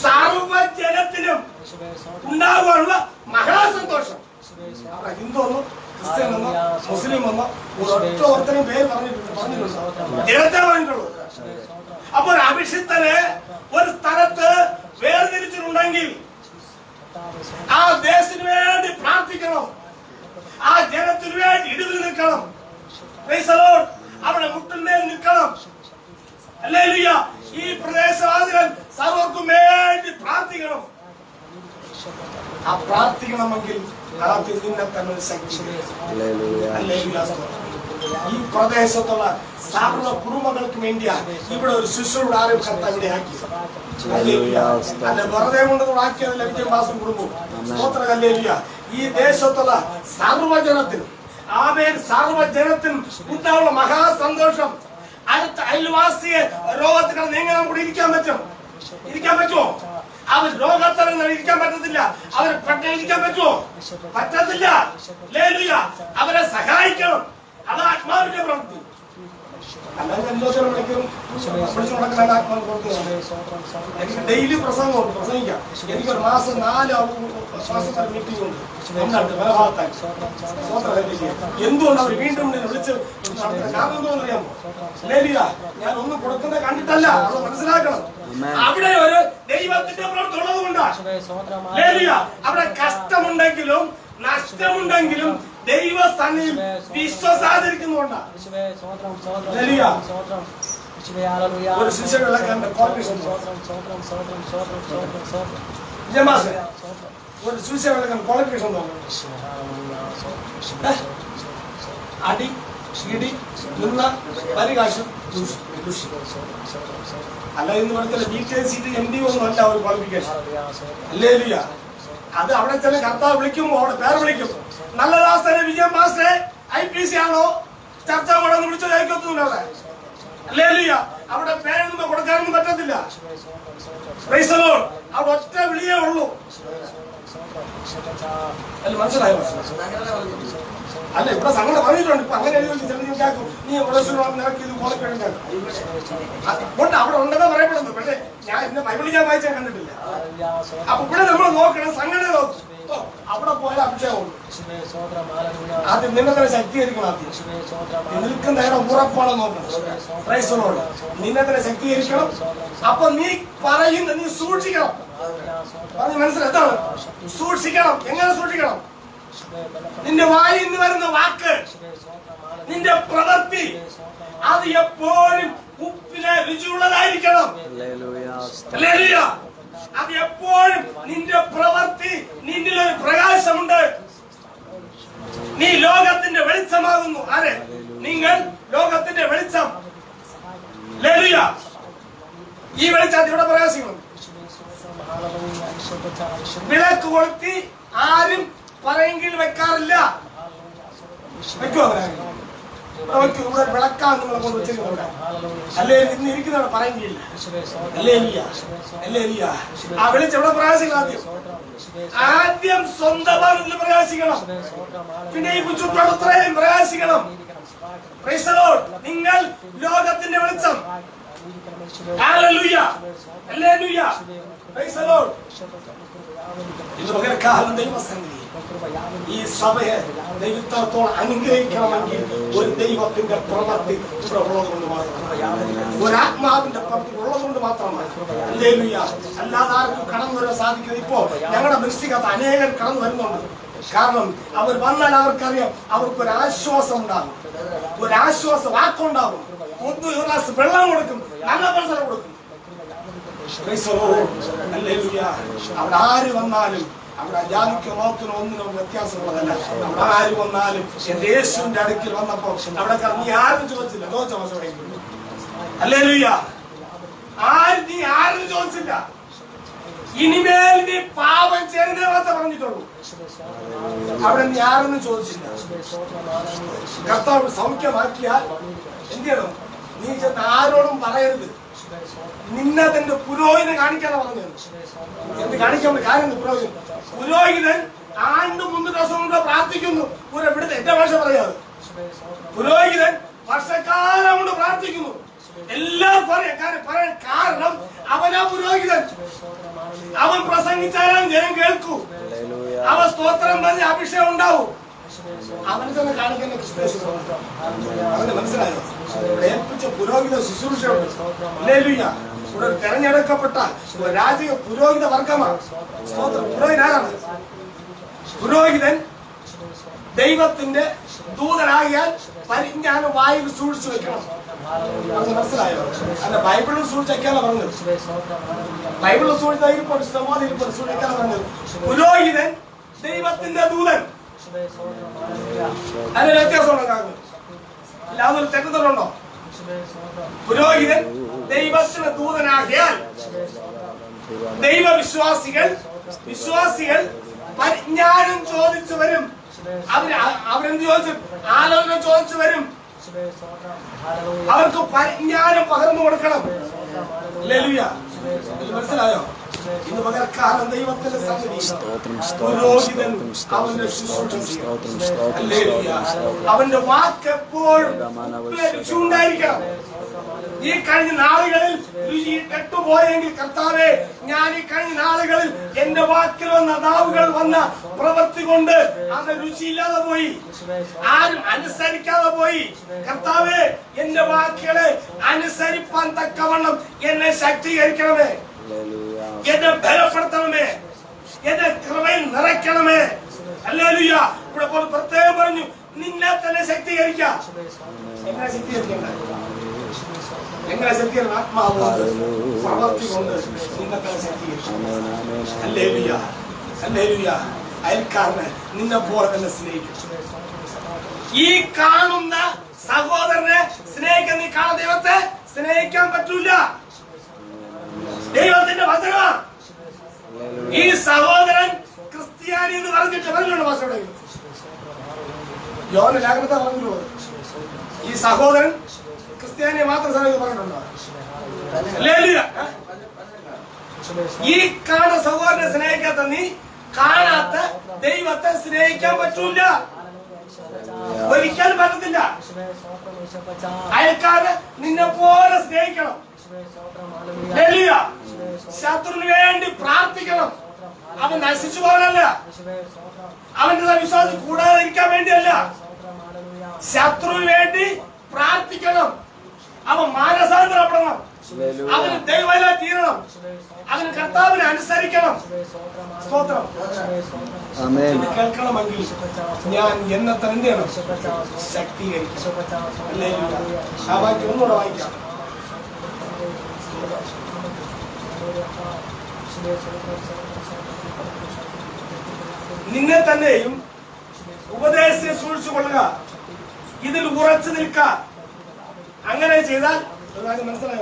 സർവ്വജനത്തിനും ഉണ്ടാകാനുള്ള മഹാസന്തോഷം. അവിടെ ഹിന്ദു എന്നോ ക്രിസ്ത്യൻ എന്നോ മുസ്ലിം എന്നോ ഒരൊറ്റ ഒരുത്തരും പേര് പറഞ്ഞിട്ടുണ്ട്, ജനത്തെ പറഞ്ഞിട്ടുള്ളൂ. അപ്പോൾ അഭിഷിക്തന് ഒരു സ്ഥലത്ത് വേർതിരിച്ചിട്ടുണ്ടെങ്കിൽ ആ ദേശത്തിന് വേണ്ടി പ്രാർത്ഥിക്കണം, ആ ജനത്തിന് വേണ്ടി ഇടിവിൽ നിൽക്കണം, അവിടെ മുട്ടിന്മേൽ നിൽക്കണം. ഹല്ലേലൂയ. ഈ പ്രദേശവാസികൾ സർവർക്കും വേണ്ടി പ്രാർത്ഥിക്കണം. ആ പ്രാർത്ഥിക്കണമെങ്കിൽ ആദ്യം നിന്നെ തന്നെ ശക്തി. ഈ പ്രദേശത്തുള്ള സർവ്വ കുടുംബങ്ങൾക്ക് വേണ്ടിയാ ഇവിടെ ഒരു ശുശ്രൂഷ ആരംഭിക്കാൻ ഇവിടെ ആക്കി. അല്ല വെറുതെ കൊണ്ടൊന്നും ആക്കിയതല്ല വിജയദാസും കുടുംബവും. സ്തോത്രം. ഹല്ലേലൂയ. ഈ ദേശത്തുള്ള സർവ്വജനത്തിനും സർവ്വജനത്തിനും ഉണ്ടാവുള്ള മഹാസന്തോഷം. അടുത്ത അയൽവാസിയെ രോഗത്തിൽ എങ്ങനെ കൂടി ഇരിക്കാൻ പറ്റുമോ? അവർ രോഗത്തിൽ ഇരിക്കാൻ പറ്റത്തില്ല. അവർ പെട്ടിരിക്കാൻ പറ്റുമോ? പറ്റത്തില്ല. ഹല്ലേലൂയ. അവരെ സഹായിക്കണം. അത് ആത്മാവിന്റെ പ്രവൃത്തി. എനിക്ക് ഡെയിലി പ്രസംഗിക്കാം. എനിക്കൊരു മാസം 4 മീറ്റിംഗ് ഉണ്ട്. എന്തുകൊണ്ട് അവർ വീണ്ടും വിളിച്ച് കാരണം എന്തോന്നറിയാമോ? ഞാൻ ഒന്നും കൊടുക്കുന്നത് കണ്ടിട്ടല്ല, അത് മനസ്സിലാക്കണം. അവിടെ ഒരു ദൈവത്തിന്റെ പ്രവൃത്തി ഉള്ളത് കൊണ്ടാണ്. അവിടെ കഷ്ടമുണ്ടെങ്കിലും നഷ്ടമുണ്ടെങ്കിലും ദൈവസന്നിധിയിൽ വിശ്വസാതിരിക്കുന്നുകൊണ്ടാണ്. ഒരു ശിഷ്യകളെ ഒരു ശിഷ്യകളെ ക്വാളിഫിക്കേഷൻ അടി ഇടി നിന്ന പരികാശം അല്ല എന്ന് പറഞ്ഞാൽ BTS MD ഒന്നും അല്ല ഒരു ക്വാളിഫിക്കേഷൻ. ഹല്ലേലൂയ. അത് അവിടെ ചില കർത്താവ് വിളിക്കുമ്പോ അവിടെ പേര് വിളിക്കും. നല്ല ദാസനെ വിജയം മാസ്റ്ററെ IPC ആണോ ചർച്ച കൂടെ വിളിച്ചു കഴിക്കത്തൊന്നുമില്ല അവിടെ. ഹല്ലേലൂയ. അവിടെ പേരൊന്നും കൊടുക്കാനൊന്നും പറ്റത്തില്ല. Price the Lord. അവിടെ ഒറ്റ വിളിയേ ഉള്ളൂ. മനസ്സിലായോ? അല്ല ഇവിടെ സംഘടന പറഞ്ഞിട്ടുണ്ട്. ഇപ്പൊ അങ്ങനെ നീ അവിടെ ഉണ്ടെന്ന് പറയപ്പെടുന്നു. പക്ഷെ ഞാൻ ഇന്ന് ബൈബിളിൽ ഞാൻ വായിച്ചാൽ കണ്ടിട്ടില്ല. അപ്പൊ ഇവിടെ നമ്മൾ നോക്കണം, സംഘടന നോക്കും. അവിടെ പോയാൽ അഭിഷേകമുണ്ട്. ആദ്യം നിന്നെ തന്നെ ശക്തീകരിക്കണം. ആദ്യം നിൽക്കുന്ന ഉറപ്പാണെന്ന് നോക്കണം. Price the Lord. നിന്നെ തന്നെ ശക്തീകരിക്കണം. അപ്പൊ നീ പറയുന്ന നീ സൂക്ഷിക്കണം. പറഞ്ഞ് മനസ്സിലെന്താണ് സൂക്ഷിക്കണം? എങ്ങനെ സൂക്ഷിക്കണം? നിന്റെ വായിൽ നിന്ന് വരുന്ന വാക്ക്, നിന്റെ പ്രവൃത്തി അത് എപ്പോഴും ഉപ്പിലെ രുചിയുള്ളതായിരിക്കണം. ഹല്ലേലൂയ. അത് എപ്പോഴും നിന്റെ പ്രവൃത്തി, നിന്നിലൊരു പ്രകാശമുണ്ട്. നീ ലോകത്തിന്റെ വെളിച്ചമാകുന്നു. ആരെ? നിങ്ങൾ ലോകത്തിന്റെ വെളിച്ചം. ഹല്ലേലൂയ. ഈ വെളിച്ചത്തിൽ ഇവിടെ പ്രകാശിക്കണം. വിളക്ക് കൊളുത്തി ആരും പറയെങ്കിൽ വെക്കാറില്ല. വെക്കുവോ? ഇവിടെ വിളക്കാൻ നിങ്ങളെ കൊണ്ട് വെച്ചിട്ടുണ്ട്. അല്ലേ ഇന്ന് ഇരിക്കുന്നവിടെ പറയെങ്കിലില്ല. ആ വെളിച്ചം എവിടെ പ്രകാശിക്കണം? ആദ്യം സ്വന്തം പ്രകാശിക്കണം. പിന്നെ ഈ ചുറ്റോടത്രയും പ്രകാശിക്കണം. Praise the Lord. നിങ്ങൾ ലോകത്തിന്റെ വെളിച്ചം. Hallelujah. Hallelujah. Praise the Lord. ഇത് പകരക്കാലം ദൈവസന്നിധി ഈ സഭയെ ദൈവത്തോളം അനുഗ്രഹിക്കണമെങ്കിൽ ഒരു ദൈവത്തിന്റെ പ്രവൃത്തി ഇവിടെ ഉള്ളത് കൊണ്ട് മാത്രമാണ്. ഒരാത്മാവിന്റെ പ്രവൃത്തി ഉള്ളത് കൊണ്ട് മാത്രമാണ്. ഹല്ലേലൂയ. അല്ലാതെ ആർക്കും കടന്നു വരാൻ സാധിക്കുന്നത്. ഇപ്പോ ഞങ്ങളുടെ ദൃഷ്ടിക്കകത്ത് അനേകർ കടന്നു വരുന്നുണ്ട്. കാരണം അവർ വന്നാൽ അവർക്കറിയാം അവർക്കൊരു ആശ്വാസം ഉണ്ടാകും, ഒരാശ്വാസ വാക്കുണ്ടാകും. ഒരു ഗ്ലാസ് വെള്ളം കൊടുക്കും, നല്ല ഭക്ഷണം കൊടുക്കും. അവിടെ ആര് വന്നാലും അവിടെ ജാതിക്കോ മതത്തിനോ ഒന്നിനോ വ്യത്യാസമുള്ളതല്ല. അവിടെ ആര് വന്നാലും എന്റെ യേശുവിന്റെ അടുക്കൽ വന്നപ്പോ അവിടെ നീ ആരും ചോദിച്ചില്ല. ഹല്ലേലൂയ. നീ ആരും ചോദിച്ചില്ല. ഇനിമേൽ നീ പാപം ചെയ്തേ മാത്രമേ പറഞ്ഞിട്ടുള്ളൂ. അവിടെ നീ ആരൊന്നും ചോദിച്ചില്ല. കർത്താവ് സൗഖ്യമാക്കിയാൽ എന്ത് ചെയ്യണം? നീ ചെന്ന് ആരോടും പറയരുത്. നിന്നെ തന്റെ പുരോഹിതനെ കാണിക്കാതെ പറഞ്ഞത്. എന്ത് കാണിക്കാൻ കാര്യം? പുരോഹിതൻ ആണ്ട് 3 ദിവസം കൊണ്ട് പ്രാർത്ഥിക്കുന്നു. ഇവിടുത്തെ എന്റെ ഭാഷ പറയാതെ പുരോഹിതൻ വർഷക്കാലം കൊണ്ട് പ്രാർത്ഥിക്കുന്നു. എല്ലാം പറയാൻ കാരണം അവനാ പുരോഹിതൻ. അവൻ പ്രസംഗിച്ചാലും ജനം കേൾക്കൂ. അവൻ സ്തോത്രം പറഞ്ഞ അഭിഷേകം ഉണ്ടാവും. അവനെ തന്നെ കാണിക്കുന്ന അവന് മനസ്സിലായോ? ഏൽപ്പിച്ച പുരോഹിത ശുശ്രൂഷയുണ്ട്. ഹല്ലേലൂയ. ഇവിടെ തെരഞ്ഞെടുക്കപ്പെട്ട രാജകീയ പുരോഹിത വർഗമാണ്. സ്തോത്രം. പുരോഹിതൻ ആരാണ്? പുരോഹിതൻ ദൈവത്തിന്റെ ദൂതനാകിയാൽ പരിജ്ഞാനം വായിൽ സൂക്ഷിച്ചു വെക്കണം. അത് മനസ്സിലായോ? അല്ല, ബൈബിളിൽ സൂക്ഷിക്കാനാണ് പറഞ്ഞത്. ബൈബിളിൽ സൂക്ഷിച്ചിരിപ്പോൾ സൂക്ഷിക്കാനാണ് പറഞ്ഞത്. പുരോഹിതൻ ദൈവത്തിന്റെ ദൂതൻ. അതിന് വ്യത്യാസമുണ്ടോ? യാതൊരു തെറ്റുതലുണ്ടോ? പുരോഹിതൻ ദൈവത്തിന്റെ ദൂതനാകിയാൽ ദൈവവിശ്വാസികൾ പരിജ്ഞാനം ചോദിച്ചു വരും. അവരെന്ത് ചോദിച്ചു? ആലോചന ചോദിച്ചു വരും. അവർക്ക് പരിജ്ഞാനം പകർന്നു കൊടുക്കണം. ഹല്ലേലൂയ. മനസ്സിലായോ? ഇന്ന് പകർക്കാലം ദൈവത്തിന്റെ സന്നിധി പുരോഹിതൻ അവന്റെ ശുശ്രൂഷ. ഹല്ലേലൂയ. അവന്റെ വാക്ക് എപ്പോഴും രുചിയുണ്ടായിരിക്കണം. ഈ കഴിഞ്ഞ നാളുകളിൽ രുചി കെട്ടുപോയെങ്കിൽ കർത്താവേ, ഞാൻ ഈ കഴിഞ്ഞ നാളുകളിൽ എന്റെ വാക്കിൽ വന്ന നാവുകൾ വന്ന പ്രവൃത്തി കൊണ്ട് അത് രുചിയില്ലാതെ പോയി, ആരും അനുസരിക്കാതെ പോയി. കർത്താവേ, എന്റെ വാക്കുകളെ അനുസരിപ്പാൻ തക്കവണ്ണം എന്നെ ശക്തീകരിക്കണമേ, എന്നെ ബലപ്പെടുത്തണമേ, എന്നെ കൃപയിൽ നിറയ്ക്കണമേ. ഹല്ലേലൂയ. ഇവിടെ പ്രത്യേകം പറഞ്ഞു, നിന്നെ തന്നെ ശക്തീകരിക്കാം. എങ്ങനെ ശക്തീകരിക്കണ്ടേ? എങ്ങനെ ശക്തീകരിക്കണം? ആത്മാവ് പ്രവൃത്തി കൊണ്ട് നിന്നെ തന്നെ ശക്തീകരിക്കും. ഹല്ലേലൂയ. ഹല്ലേലൂയ. അയൽക്കാരനെ നിന്നെ പോലെ തന്നെ സ്നേഹിക്കും. ഈ കാണുന്ന സഹോദരനെ സ്നേഹിക്കാൻ നീ കാണുന്ന ദൈവത്തെ സ്നേഹിക്കാൻ പറ്റൂല. ദൈവത്തിന്റെ വചനമാണ്. ഈ സഹോദരൻ ക്രിസ്ത്യാനി എന്ന് പറഞ്ഞിട്ട് പറഞ്ഞുള്ളൂ ഭാഷയുടെ യോഹന്ന ലേഖനത്തെ പറഞ്ഞുള്ളൂ. ഈ സഹോദരൻ ക്രിസ്ത്യാനിയെ മാത്രം സമയത്ത് പറഞ്ഞിട്ടുണ്ടോ? ഹല്ലേലൂയ. ഈ കാണുന്ന സഹോദരനെ സ്നേഹിക്കാത്ത നീ കാണാത്ത ദൈവത്തെ സ്നേഹിക്കാൻ പറ്റൂല. ഒരിക്കലും പറ്റത്തില്ല. അയൽക്കാരെ നിന്നെ പോലെ സ്നേഹിക്കണം. ശത്രുവിന് വേണ്ടി പ്രാർത്ഥിക്കണം. അവൻ നശിച്ചു പോകാനല്ല, അവന്റെ വിശ്വാസം കൂടാതിരിക്കാൻ വേണ്ടിയല്ല. ശത്രുവിന് വേണ്ടി പ്രാർത്ഥിക്കണം. അവൻ മാനസാന്തരപ്പെടണം. അവന് ദൈവം തീരണം. അവന് കർത്താവിനെ അനുസരിക്കണം. സ്തോത്രം. കേൾക്കണമെങ്കിൽ ഞാൻ എന്നെ തന്നെ എന്ത് ചെയ്യണം? ശക്തീകരിക്കണം. ആ വാക്യം ഒന്നുകൂടെ വായിക്കാം. നിന്നെ തന്നെയും ഉപദേശത്തെ സൂക്ഷിച്ചു കൊള്ളുക, ഇതിൽ ഉറച്ചു നിൽക്ക. അങ്ങനെ ചെയ്താൽ മനസ്സിലായ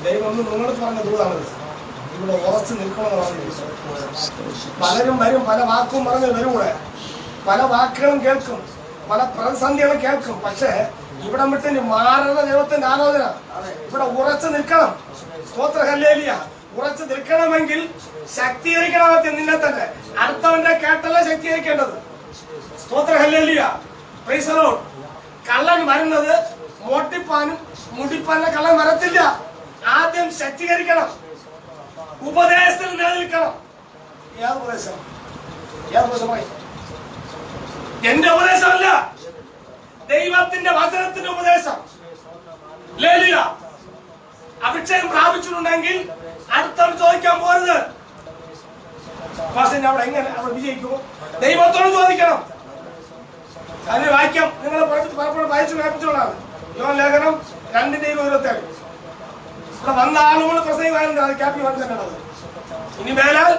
ദൈവം ഒന്ന് നിങ്ങളടുത്ത് പറഞ്ഞ ദൂതാണ്. ഇവിടെ ഉറച്ചു നിൽക്കണമെന്നാണ്. പലരും വരും, പല വാക്കും പറഞ്ഞ് വരും. കൂടെ പല വാക്കുകളും കേൾക്കും, പല പ്രതിസന്ധികളും കേൾക്കും. പക്ഷേ ഇവിടെ വിട്ട് മാറുന്ന ദൈവത്തിന്റെ ആലോചന ഇവിടെ ഉറച്ചു നിൽക്കണം. സ്തോത്ര. ഹല്ലേലൂയ. ഉറച്ചു നിൽക്കണമെങ്കിൽ ശക്തീകരിക്കണം നിന്നെ തന്നെ. അടുത്തവന്റെ കേട്ടല്ല ശക്തീകരിക്കേണ്ടത്. സ്തോത്ര. ഹല്ലേലൂയ. Praise the Lord. കള്ളൻ വരുന്നത് മോട്ടിപ്പാനും മുടിപ്പാനും കള്ളൻ വരത്തില്ല. ആദ്യം ശക്തീകരിക്കണം. ഉപദേശത്തിൽ നിലനിൽക്കണം. ഏത് ഉപദേശം? ഏത് ഉപദേശമായി? എന്റെ ഉപദേശമല്ല, ദൈവത്തിന്റെ വചനത്തിന്റെ ഉപദേശം. ഹല്ലേലൂയ. അഭിഷേകം പ്രാപിച്ചിട്ടുണ്ടെങ്കിൽ അടുത്തവർ ചോദിക്കാൻ പോരുത്. അവിടെ എങ്ങനെ അവിടെ വിജയിക്കുമോ? ദൈവത്തോട് ചോദിക്കണം. അതിന് വാക്യം നിങ്ങൾ പലപ്പോഴും വായിച്ചു കേൾപ്പിച്ചോളാണ്. യോഹന്ന ലേഖനം 2:27. ഇവിടെ വന്ന ആളുകൾ പ്രസംഗിക്കാനുണ്ട്. അത് ക്യാപ്റ്റൻ തന്നെയാണ്. ഇനി മേലാൽ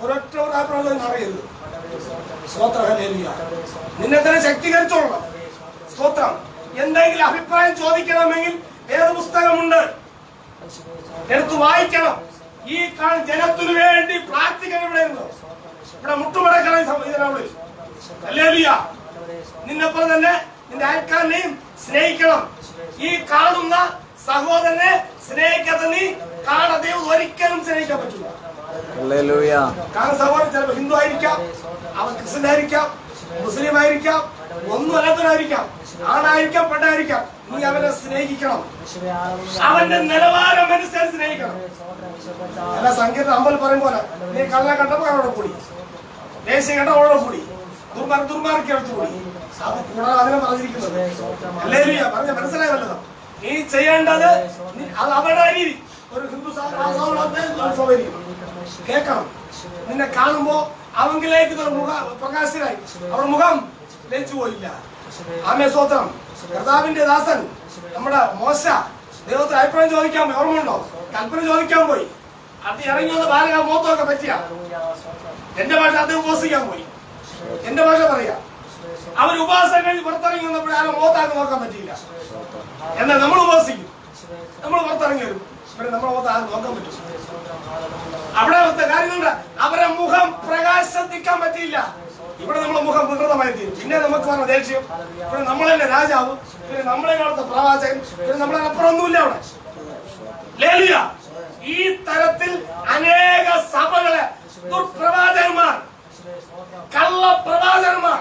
ഒരൊറ്റ അറിയരുത്. സ്തോത്രം. ഹല്ലേലൂയ. നിന്നെ തന്നെ ശക്തീകരിച്ചോളണം. സ്തോത്രം. എന്തെങ്കിലും അഭിപ്രായം ചോദിക്കണമെങ്കിൽ വേദപുസ്തകമുണ്ട്, എടുത്ത് വായിക്കണം. ഈ ജനത്തിനു വേണ്ടി പ്രാർത്ഥിക്കണം. ഇവിടെ മുട്ടുമടക്കണം. ഹല്ലേലൂയ. നിന്നെപ്പോലെ തന്നെ നിന്റെ അയൽക്കാരനെയും സ്നേഹിക്കണം. ഈ കാണുന്ന സഹോദരനെ സ്നേഹിക്കാത്ത നീ ദൈവം ഒരിക്കലും സ്നേഹിക്കാൻ പറ്റില്ല. കാരണം സഹോദരൻ ചിലപ്പോൾ ഹിന്ദു ആയിരിക്കാം, അവൻ ക്രിസ്ത്യൻ ആയിരിക്കാം, മുസ്ലിം ആയിരിക്കാം, ഒന്നും അല്ലാത്തവനായിരിക്കാം. ആണായിരിക്കാം പെണ്ണായിരിക്കാം, നീ അവനെ സ്നേഹിക്കണം. അവന്റെ നിലവാരം അനുസരിച്ച് സ്നേഹിക്കണം. അല്ല സങ്കീർത്തനം 50 പറയും പോലെ നീ കള്ളനെ കണ്ടപ്പോൾ അവരോട് കൂടി, ദേശീയ കണ്ട അവരോട് കൂടി, ദുർമാർഗ്ഗത്ത് കൂടി. അത് കൂടാതെ അതിനെ പറഞ്ഞിരിക്കുന്നത് ഹല്ലേലൂയ. പറഞ്ഞ മനസ്സിലായല്ലോ. നീ ചെയ്യേണ്ടത് അത് അവരുടെ രീതി. ഒരു ഹിന്ദു കേൾക്കണം. നിന്നെ കാണുമ്പോ അവങ്കിലേക്ക് പ്രകാശനായി അവരുടെ മുഖം ലയിച്ചു പോയില്ല. ആമേ സ്തോത്രം. കർത്താവിന്റെ ദാസൻ നമ്മുടെ മോശ ദൈവത്തിന് അഭിപ്രായം ചോദിക്കാൻ പോയി, ഓർമ്മയുണ്ടോ? കൽപ്പന ചോദിക്കാൻ പോയി. അത് ഇറങ്ങി വന്ന ബാലക മോത്തൊക്കെ പറ്റിയ എന്റെ ഭാഷ അദ്ദേഹം ഉപവസിക്കാൻ പോയി. എന്റെ ഭാഷ പറയാ, അവർ ഉപവാസം കഴിഞ്ഞ് പുറത്തിറങ്ങി വന്നപ്പോഴേ ആ മോത്താക്ക് നോക്കാൻ പറ്റിയില്ല. എന്നാൽ നമ്മൾ ഉപവസിക്കും, നമ്മൾ പുറത്തിറങ്ങി വരും, പിന്നെ നമ്മളെ മോത്ത് ആരും നോക്കാൻ പറ്റും. അവിടെ കാര്യങ്ങളുണ്ട്. അവരെ മുഖം പ്രകാശിക്കാൻ പറ്റിയില്ല. ഇവിടെ നമ്മളെ മുഖം വികൃതമായി തീരും. പിന്നെ നമുക്ക് പറഞ്ഞ ദേഷ്യം, പിന്നെ നമ്മളെന്നെ രാജാവ്, പിന്നെ നമ്മളെ കാണുന്ന പ്രവാചകൻ, പിന്നെ നമ്മളെ അപ്പുറമൊന്നുമില്ല അവിടെ. ഹല്ലേലൂയ. ഈ തരത്തിൽ അനേക സഭകളെ ദുർപ്രവാചകന്മാർ, കള്ളപ്രവാചകന്മാർ.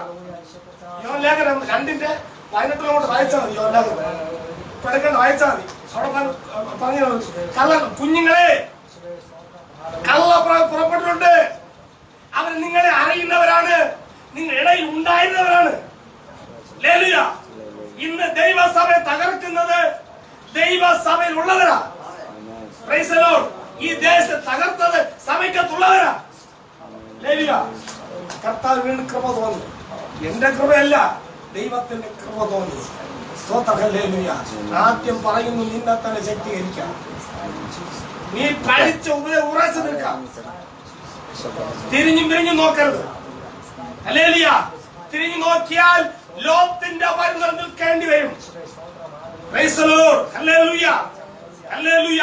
ലേഖനം 2:18 വായിച്ചാൽ മതി. ലേഖനം പഠിക്കേണ്ട വായിച്ചാൽ മതി. അവിടെ പറഞ്ഞു കള്ള കുഞ്ഞുങ്ങളെ കള്ള പുറപ്പെട്ടിട്ടുണ്ട്. അവർ നിങ്ങളെ അറിയുന്നവരാണ്, നിങ്ങളുടെ ഇടയിൽ ഉണ്ടായിരുന്നവരാണ്. ഹല്ലേലൂയ. ഇന്ന് ദൈവസഭയെ തകർക്കുന്നത് ദൈവസഭയിൽ ഉള്ളവരാ. Praise the Lord. ഈ ദേശത്തെ തകർത്തത് സഭയ്ക്കത്തുള്ളവരാ. ഹല്ലേലൂയ. കർത്താവ് വീണ്ടും കൃപ തോന്നി. എന്റെ കൃപയല്ല, ദൈവത്തിന്റെ കൃപ തോന്നി. സ്തോത്രം. ഹല്ലേലൂയ. ആദ്യം പറയുന്നു, നിന്നെ തന്നെ ശക്തീകരിക്കാം. നീ പഠിച്ച് ഉറച്ചു നിൽക്കാം. തിരിഞ്ഞും പിരിഞ്ഞും നോക്കരുത്. ഹല്ലേലൂയ. തിരിഞ്ഞു നോക്കിയാൽ ലോത്തിന്റെ മരുന്ന് നിൽക്കേണ്ടി വരും. Price the Lord. Hallelujah. Hallelujah.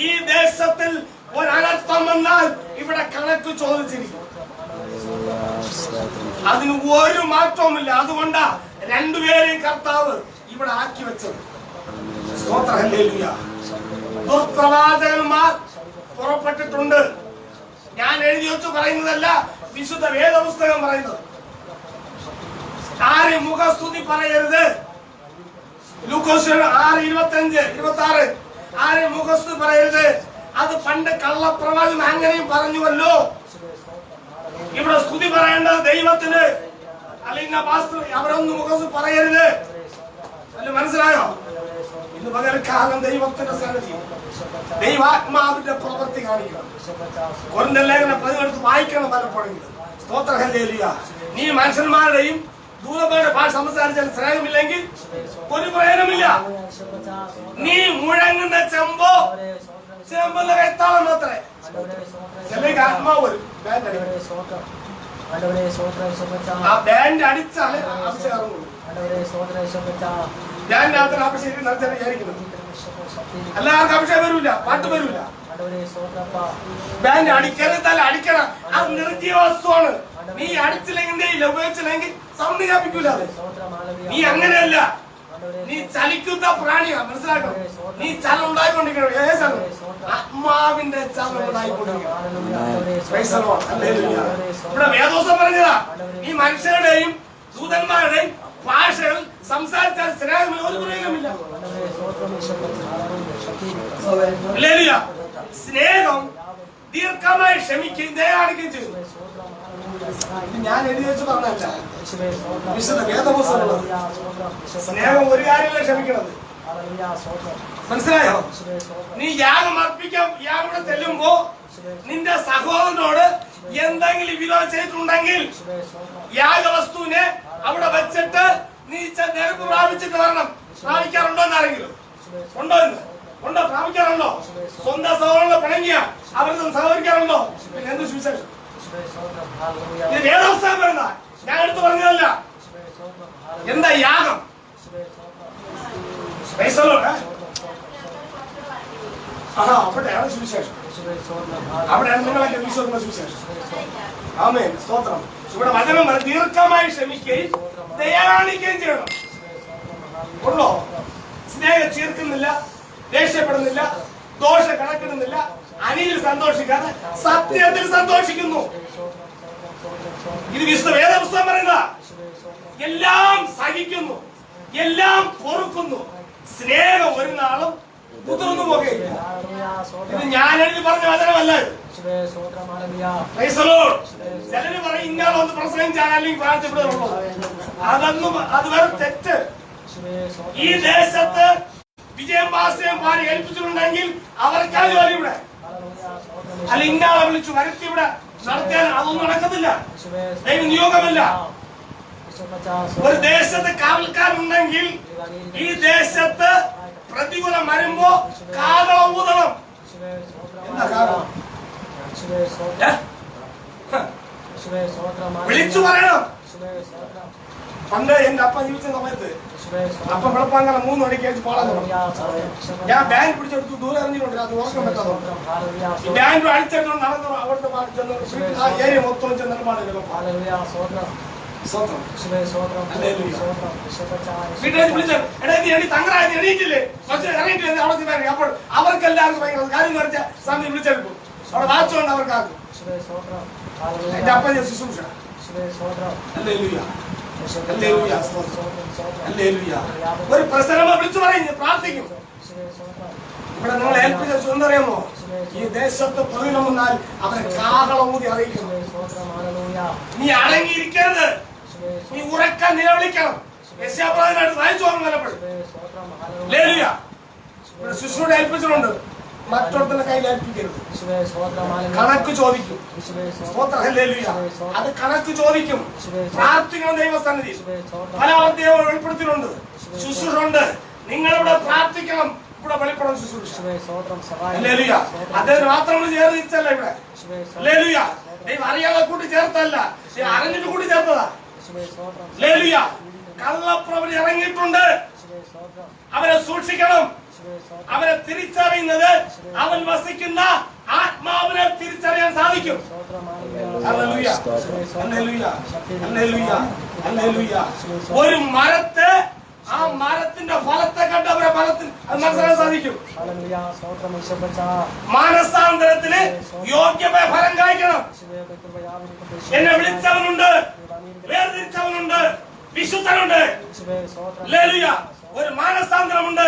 ഈ ദേശത്തിൽ ഒരനർത്ഥം വന്നാൽ ഇവിടെ കണക്ക് ചോദിച്ചിരിക്കും. അതിന് ഒരു മാറ്റവുമില്ല. അതുകൊണ്ടാ രണ്ടുപേരെയും കർത്താവ് ഇവിടെ ആക്കി വെച്ചത്. സ്തോത്രം. ഹല്ലേലൂയ. ദുർപ്രവാചകന്മാർ പുറപ്പെട്ടിട്ടുണ്ട്. ഞാൻ എഴുതി വെച്ചു പറയുന്നതല്ല, വിശുദ്ധ വേദപുസ്തകം പറയുന്നത്. ആരും മുഖസ്തുതി പറയരുത്. ലൂക്കോസ് 6:25-26 ആരും മുഖസ്തുതി പറയരുത്. അത് പണ്ട് കള്ളപ്രവാചകൻ അങ്ങനെയും പറഞ്ഞുവല്ലോ. ഇവിടെ സ്തുതി പറയേണ്ടത് ദൈവത്തിന്. അല്ലെങ്കിൽ പാസ്റ്റർ അവരൊന്നും മുഖസ്തുതി പറയരുത്. അല്ല, മനസ്സിലായോ? ഇന്ന് പകൽക്കാലം ദൈവത്തിന്റെ സന്നിധി, ദൈവാത്മാവിന്റെ പ്രവൃത്തി കാണിക്കണം. കൊരിന്ത്യർ ലേഖനം 11 വായിക്കണം പലപ്പോഴും. സ്തോത്രം. ഹല്ലേലൂയ. നീ മനുഷ്യന്മാരുടെയും ദൂതന്മാരുടെ ഭാഷ സംസാരിച്ചാൽ സ്നേഹമില്ലെങ്കിൽ ഒരു പ്രയോജനമില്ല. നീ മുഴങ്ങുന്ന ചെമ്പുള്ള കൈത്താളം മാത്രമേ. ചിലക്ക് ആത്മാവ് വരും. ആ ബാൻഡ് അടിച്ചാല് അഭിഷേകം കൊള്ളു. ബാൻഡിനകത്ത് അഭിഷേകം നടത്താൻ വിചാരിക്കുന്നത്. എല്ലാവർക്കും അഭിഷേകം വരൂല, പാട്ട് വരൂല. ബാൻഡ് അടിക്കരുതാൽ അടിക്കണം. അത് നിർജീവ വസ്തുവാണ്. നീ അടിച്ചില്ലെങ്കിൽ ഉപയോഗിച്ചില്ലെങ്കിൽ സൗണ്ട് വ്യാപിക്കൂല. നീ അങ്ങനെയല്ല, നീ ചലിക്കുന്ന പ്രാണിയാ. മനസ്സിലാക്കണം. നീ ചലം ഉണ്ടായിക്കൊണ്ടിരിക്കണം. ഏതാണ്? ആത്മാവിന്റെ ചലം ഉണ്ടായിക്കൊണ്ടിരിക്കണം. ഇവിടെ വേദോസം പറഞ്ഞതാ, ഈ മനുഷ്യരുടെയും ദൂതന്മാരുടെയും ഭാഷകൾ സംസാരിച്ചാൽ സ്നേഹമില്ല, ഒരു പ്രയോജനമില്ല. സ്നേഹം ദീർഘമായി ക്ഷമിക്കുകയും ദയാണിക്കുകയും ചെയ്തു. ഞാൻ എഴുതി വെച്ച് പറഞ്ഞല്ല, വിശുദ്ധ വേദപുസ്തകം. സ്നേഹം ഒരു കാര്യമല്ല ക്ഷമിക്കണത്. മനസ്സിലായോ? നീ യാഗം അർപ്പിക്കാൻ യാഗം ചെല്ലുമ്പോ നിന്റെ സഹോദരനോട് എന്തെങ്കിലും വിരോധം ചെയ്തിട്ടുണ്ടെങ്കിൽ യാഗവസ്തുവിനെ അവിടെ വെച്ചിട്ട് നീ നിരക്ക് പ്രാപിച്ചിട്ട് വരണം. പ്രാപിക്കാറുണ്ടോ എന്നാരെങ്കിലും? ഉണ്ടോ? ഉണ്ടോ? പ്രാപിക്കാറുണ്ടോ? സ്വന്തം സഹോദരനെ പിണങ്ങിയ അവർക്ക് സഹകരിക്കാറുണ്ടോ? പിന്നെ എന്ത് സുവിശേഷം? ഇത് വേദപുസ്തകം പറയുന്ന, ഞാൻ എടുത്തു പറഞ്ഞതല്ല. എന്താ യാഗം? അവിടെയാണ് സുവിശേഷം. അവിടെയാണ് നിങ്ങളൊക്കെ വിശ്വസിക്കുന്ന സുവിശേഷം. ആമേൻ. സ്തോത്രം. ഇവിടെ വചനം ദീർഘമായി ക്ഷമിക്കുകയും ദയാണിക്കുകയും ചെയ്യണം. ഉള്ളോ? സ്നേഹം ചീർക്കുന്നില്ല, ദേഷ്യപ്പെടുന്നില്ല, ദോഷം കണക്കിടുന്നില്ല, അനിയിൽ സന്തോഷിക്കാതെ സത്യത്തിൽ സന്തോഷിക്കുന്നു. ഇത് വിശുദ്ധ വേദപുസ്തകം പറയുന്ന എല്ലാം സഹിക്കുന്നു. എല്ലാം പൊറുക്കുന്നു, സ്നേഹം ഒരു നാളും കുതിർന്നു പോകുകയില്ല. ഇത് ഞാൻ എഴുതി പറഞ്ഞ വചനമല്ല. ചിലര് പറയും ഇന്നാളൊന്ന് പ്രസംഗിച്ചാൽ അല്ലെങ്കിൽ പ്രാർത്ഥിക്കപ്പെടുന്നുള്ളൂ. അതൊന്നും അത് വേറെ തെറ്റ്. ഈ ദേശത്ത് വിജയം പാസ്റ്റയും പാരി ഏൽപ്പിച്ചിട്ടുണ്ടെങ്കിൽ അവർക്കാണ് ജോലി ഇവിടെ. അല്ല ഇന്നാളെ വിളിച്ചു വരുത്തി ഇവിടെ നടത്തിയാൽ അതൊന്നും നടക്കത്തില്ല. ദൈവ നിയോഗമല്ല. ഒരു ദേശത്ത് കാവൽക്കാരുണ്ടെങ്കിൽ ഈ ദേശത്ത് പ്രതികൂലം വരുമ്പോ കാതളം ഊതണം. എന്താ കാരണം? വിളിച്ചു പറയണം. പണ്ട് എന്റെ അപ്പ ജീവിച്ച സമയത്ത് അപ്പ വെളുപ്പാങ്കല 3 മണിക്ക് കഴിച്ച് പാടാൻ തുടങ്ങി. ഞാൻ ബാങ്ക് പിടിച്ചെടുത്തു, ദൂരെ അറിഞ്ഞിട്ടുണ്ട്. അത് ഓർക്കാൻ പറ്റാതെ ബാങ്ക് അടിച്ചെടുത്തു നടന്നു. അവിടുത്തെ ആ ഏരിയ മൊത്തം ചെന്നിട്ട് പാടില്ല. വീട്ടിലേക്ക് വിളിച്ചു, എടാ നീ എണീ, തങ്ങറായി എണീറ്റില്ലേ, ഇറങ്ങിയിട്ടില്ലേ അവിടെ. അപ്പോൾ അവർക്ക് എല്ലാവർക്കും ഭയങ്കര കാര്യം നിറച്ച സമയം വിളിച്ചെടുക്കും. അവിടെ വാച്ചുകൊണ്ട് അവർക്കാകും. എന്റെ അപ്പ ശുശ്രൂഷ. ഒരു പ്രസംഗം വിളിച്ചു പറയും, പ്രാർത്ഥിക്കും. ഇവിടെ നിങ്ങൾ ഏൽപ്പിച്ച ചുവന്തറിയാമോ? ഈ ദേശത്ത് പ്രതികൂലം വന്നാൽ അവരെ കാഹളം ഊതി അറിയിക്കണം. നീ അടങ്ങിയിരിക്കരുത്, നീ ഉറക്കാൻ നിലവിളിക്കണം. യശയാപ്രവാചകനടുത്ത് വായിച്ചു നോക്കണം. പലപ്പോഴും ഇവിടെ ശുശ്രൂഷ ഏൽപ്പിച്ചിട്ടുണ്ട്, മറ്റൊരുത്തന്റെ കയ്യിൽ ഏൽപ്പിക്കരുത്. കണക്ക് ചോദിക്കും. അത് കണക്ക് ചോദിക്കും. പ്രാർത്ഥിക്കണം ദൈവസന്നിധി. പല ദൈവം വെളിപ്പെടുത്തിയിട്ടുണ്ട്. ശുശ്രൂഷ ഉണ്ട്. നിങ്ങളിവിടെ പ്രാർത്ഥിക്കണം. ഇവിടെ വെളിപ്പെടണം ശുശ്രൂഷ. അദ്ദേഹം മാത്രം ചേർത്തിച്ചല്ല ഇവിടെ. ദൈവം അറിയാതെ കൂട്ടി ചേർത്തല്ല, അറിഞ്ഞിട്ട് കൂട്ടി ചേർത്തതാ. കള്ളപ്രവൃത്തി ഇറങ്ങിയിട്ടുണ്ട്. അവരെ സൂക്ഷിക്കണം. അവരെ തിരിച്ചറിയുന്നത് അവൻ വസിക്കുന്ന ആത്മാവിനെ തിരിച്ചറിയാൻ സാധിക്കും. ഒരു മരത്തെ, ആ മരത്തിന്റെ ഫലത്തെ കണ്ട് അവരെ ഫലത്തിൽ അത് മനസ്സിലാക്കാൻ സാധിക്കും. മാനസാന്തരത്തിന് യോഗ്യമായ ഫലം കായ്ക്കണം. എന്നെ വിളിച്ചവനുണ്ട്, വേർതിരിച്ചവനുണ്ട്, വിശുദ്ധനുണ്ട്. ഒരു മാനസാന്തരമുണ്ട്.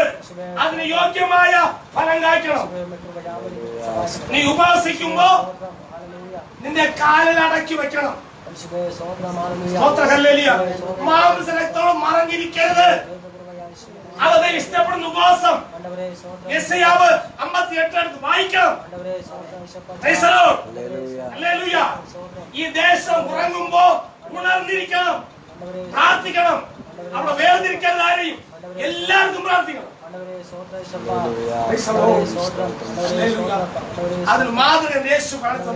അതിന് യോഗ്യമായ ഫലം കായ്ക്കണം. നീ ഉപാസിക്കുമ്പോ നിന്റെ കാലിൽ അടക്കി വെക്കണം. മാംസരക്തോളം മറഞ്ഞിരിക്കരുത്. അത് ഇഷ്ടപ്പെടുന്ന ഉപവാസം. യെശയ്യാവ് 58 അടുത്ത് വായിക്കണം. ഈ ദേശം ഉറങ്ങുമ്പോ ഉണർന്നിരിക്കണം, പ്രാർത്ഥിക്കണം. അവിടെ വേർതിരിക്കരുത് ആരെയും. എല്ലാവർക്കും പ്രാർത്ഥിക്കണം. അതിന് മാതൃക യേശു കാണിച്ചു.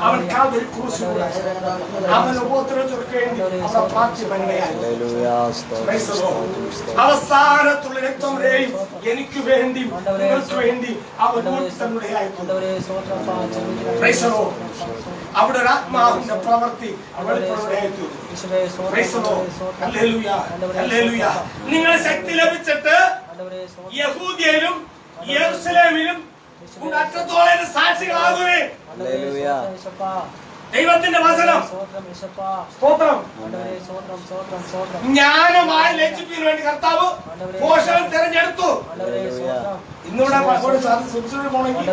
അവൻ കാൽവരി ക്രൂശിലൂടെ അവൻ ഉപദ്രവത്തിനൊക്കെ വേണ്ടി അവൻ പ്രാർത്ഥി പണിയായി. അവസാനത്തുള്ള രക്തം വരെയും എനിക്ക് വേണ്ടി നിങ്ങൾക്ക് വേണ്ടി അവൻ തന്നുടയായിട്ടുണ്ട്. അവിടെ ഒരു ആത്മാവിന്റെ പ്രവൃത്തി നിങ്ങളെ ശക്തി ലഭിച്ചിട്ട് യഹൂദിയയിലും യെരൂശലേമിലും അത്രത്തോളം സാക്ഷികളാകുവേ. ദൈവത്തിന്റെ വചനം. സ്തോത്രം. ജ്ഞാനമായി ലജ്ജിപ്പിന് വേണ്ടി കർത്താവ് പോഷണം തെരഞ്ഞെടുത്തു. ഇന്നിവിടെ പോണെങ്കിൽ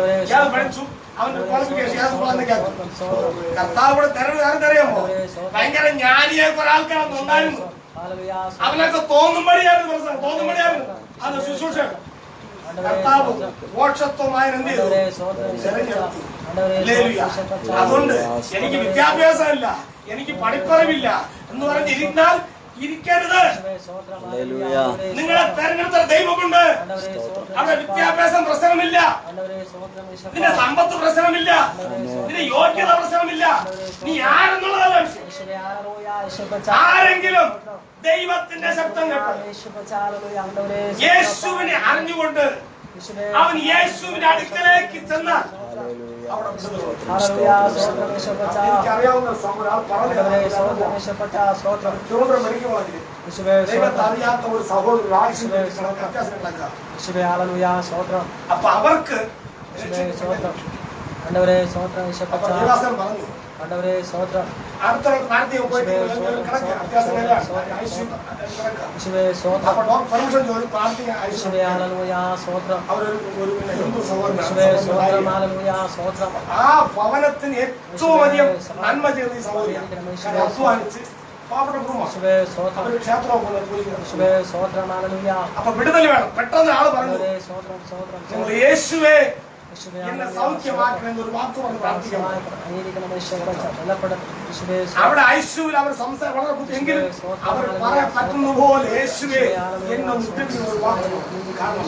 പഠിച്ചു അവന്റെ ക്വാളിഫിക്കേഷൻ കർത്താവ് ഇവിടെ തെരഞ്ഞെടുത്തറിയാമോ? ഭയങ്കര ജ്ഞാനിയെ കുറെ ആൾക്കാരൊന്നും ഉണ്ടായിരുന്നു. അവനൊക്കെ തോന്നുമ്പടിയായിരുന്നു പ്രസംഗം, തോന്നുമ്പടിയായിരുന്നു അത് ശുശ്രൂഷ. കർത്താവ് മോക്ഷത്വമായ എന്ത് ചെയ്തു? തെരഞ്ഞെടുത്തു. അതുകൊണ്ട് എനിക്ക് വിദ്യാഭ്യാസമില്ല, എനിക്ക് പഠിപ്പറിവില്ല എന്ന് പറഞ്ഞിരുന്നാൽ ഇരിക്കരുത്. നിങ്ങളെ തെരഞ്ഞെടുത്ത ദൈവമുണ്ട്. അവിടെ വിദ്യാഭ്യാസം പ്രശ്നമില്ല, നിന്റെ സമ്പത്ത് പ്രശ്നമില്ല, നിന്റെ യോഗ്യത പ്രശ്നമില്ല. നീ ആരെന്നുള്ളതല്ല വിഷയം. ആരെങ്കിലും ദൈവത്തിന്റെ ശബ്ദം കേട്ടോ, യേശുവിനെ അറിഞ്ഞുകൊണ്ട് അവൻ യേശുവിന്റെ അടുക്കലേക്ക് ചെന്ന എനിക്കറിയാവുന്ന അറിയാത്ത ഒരു സഹോദരൻ അപ്പൊ അവർക്ക് പറഞ്ഞു ആണ്ടവരെ സ്തോത്രം അടുത്ത പ്രാർത്ഥന പോയിട്ട് കിടക്കുക അത്യാവശ്യം യേശുവേ സ്തോത്രം അപ്പൊ പെർമിഷൻ ചോദിച്ചു പ്രാർത്ഥിക്കാൻ യേശുവേ ഹല്ലേലൂയ സ്തോത്രം അവരൊരു ഹിന്ദു യേശുവേ സ്തോത്രം സഹോദരൻ ഹല്ലേലൂയ സ്തോത്രം ആ ഭവനത്തിന് ഏറ്റവും വലിയ നന്മ ചെയ്യുന്ന ഈ സഹോദരിയാണ് അധ്വാനിച്ച് പാവപ്പെട്ട കുടുംബം യേശുവേ സ്തോത്രം അവര് ക്ഷേത്രവും പോയിരിക്കുന്നത്. യേശുവേ സ്തോത്രം ഹല്ലേലൂയ അപ്പൊ വിടുതൽ വേണം. പെട്ടെന്ന് ആള് പറഞ്ഞു ആണ്ടവരെ സ്തോത്രം സ്തോത്രം നിങ്ങൾ യേശുവേ യേശുവേ എന്നെ ഹല്ലേലൂയ സൗഖ്യമാക്കണമെന്ന് ഒരു വാക്ക് പറഞ്ഞ് പ്രാർത്ഥിക്കണം. അനീതിക്കണം യേശുവേ ബലപ്പെടും യേശുവേ അവിടെ ഐശ്വര്യ അവർ സംസാരം വളരെ ബുദ്ധിയെങ്കിലും അവർ പറയാൻ പറ്റുന്ന പോലെ യേശുവേ എന്നെ മുട്ടിക്കുന്ന ഒരു വാക്ക് കാരണം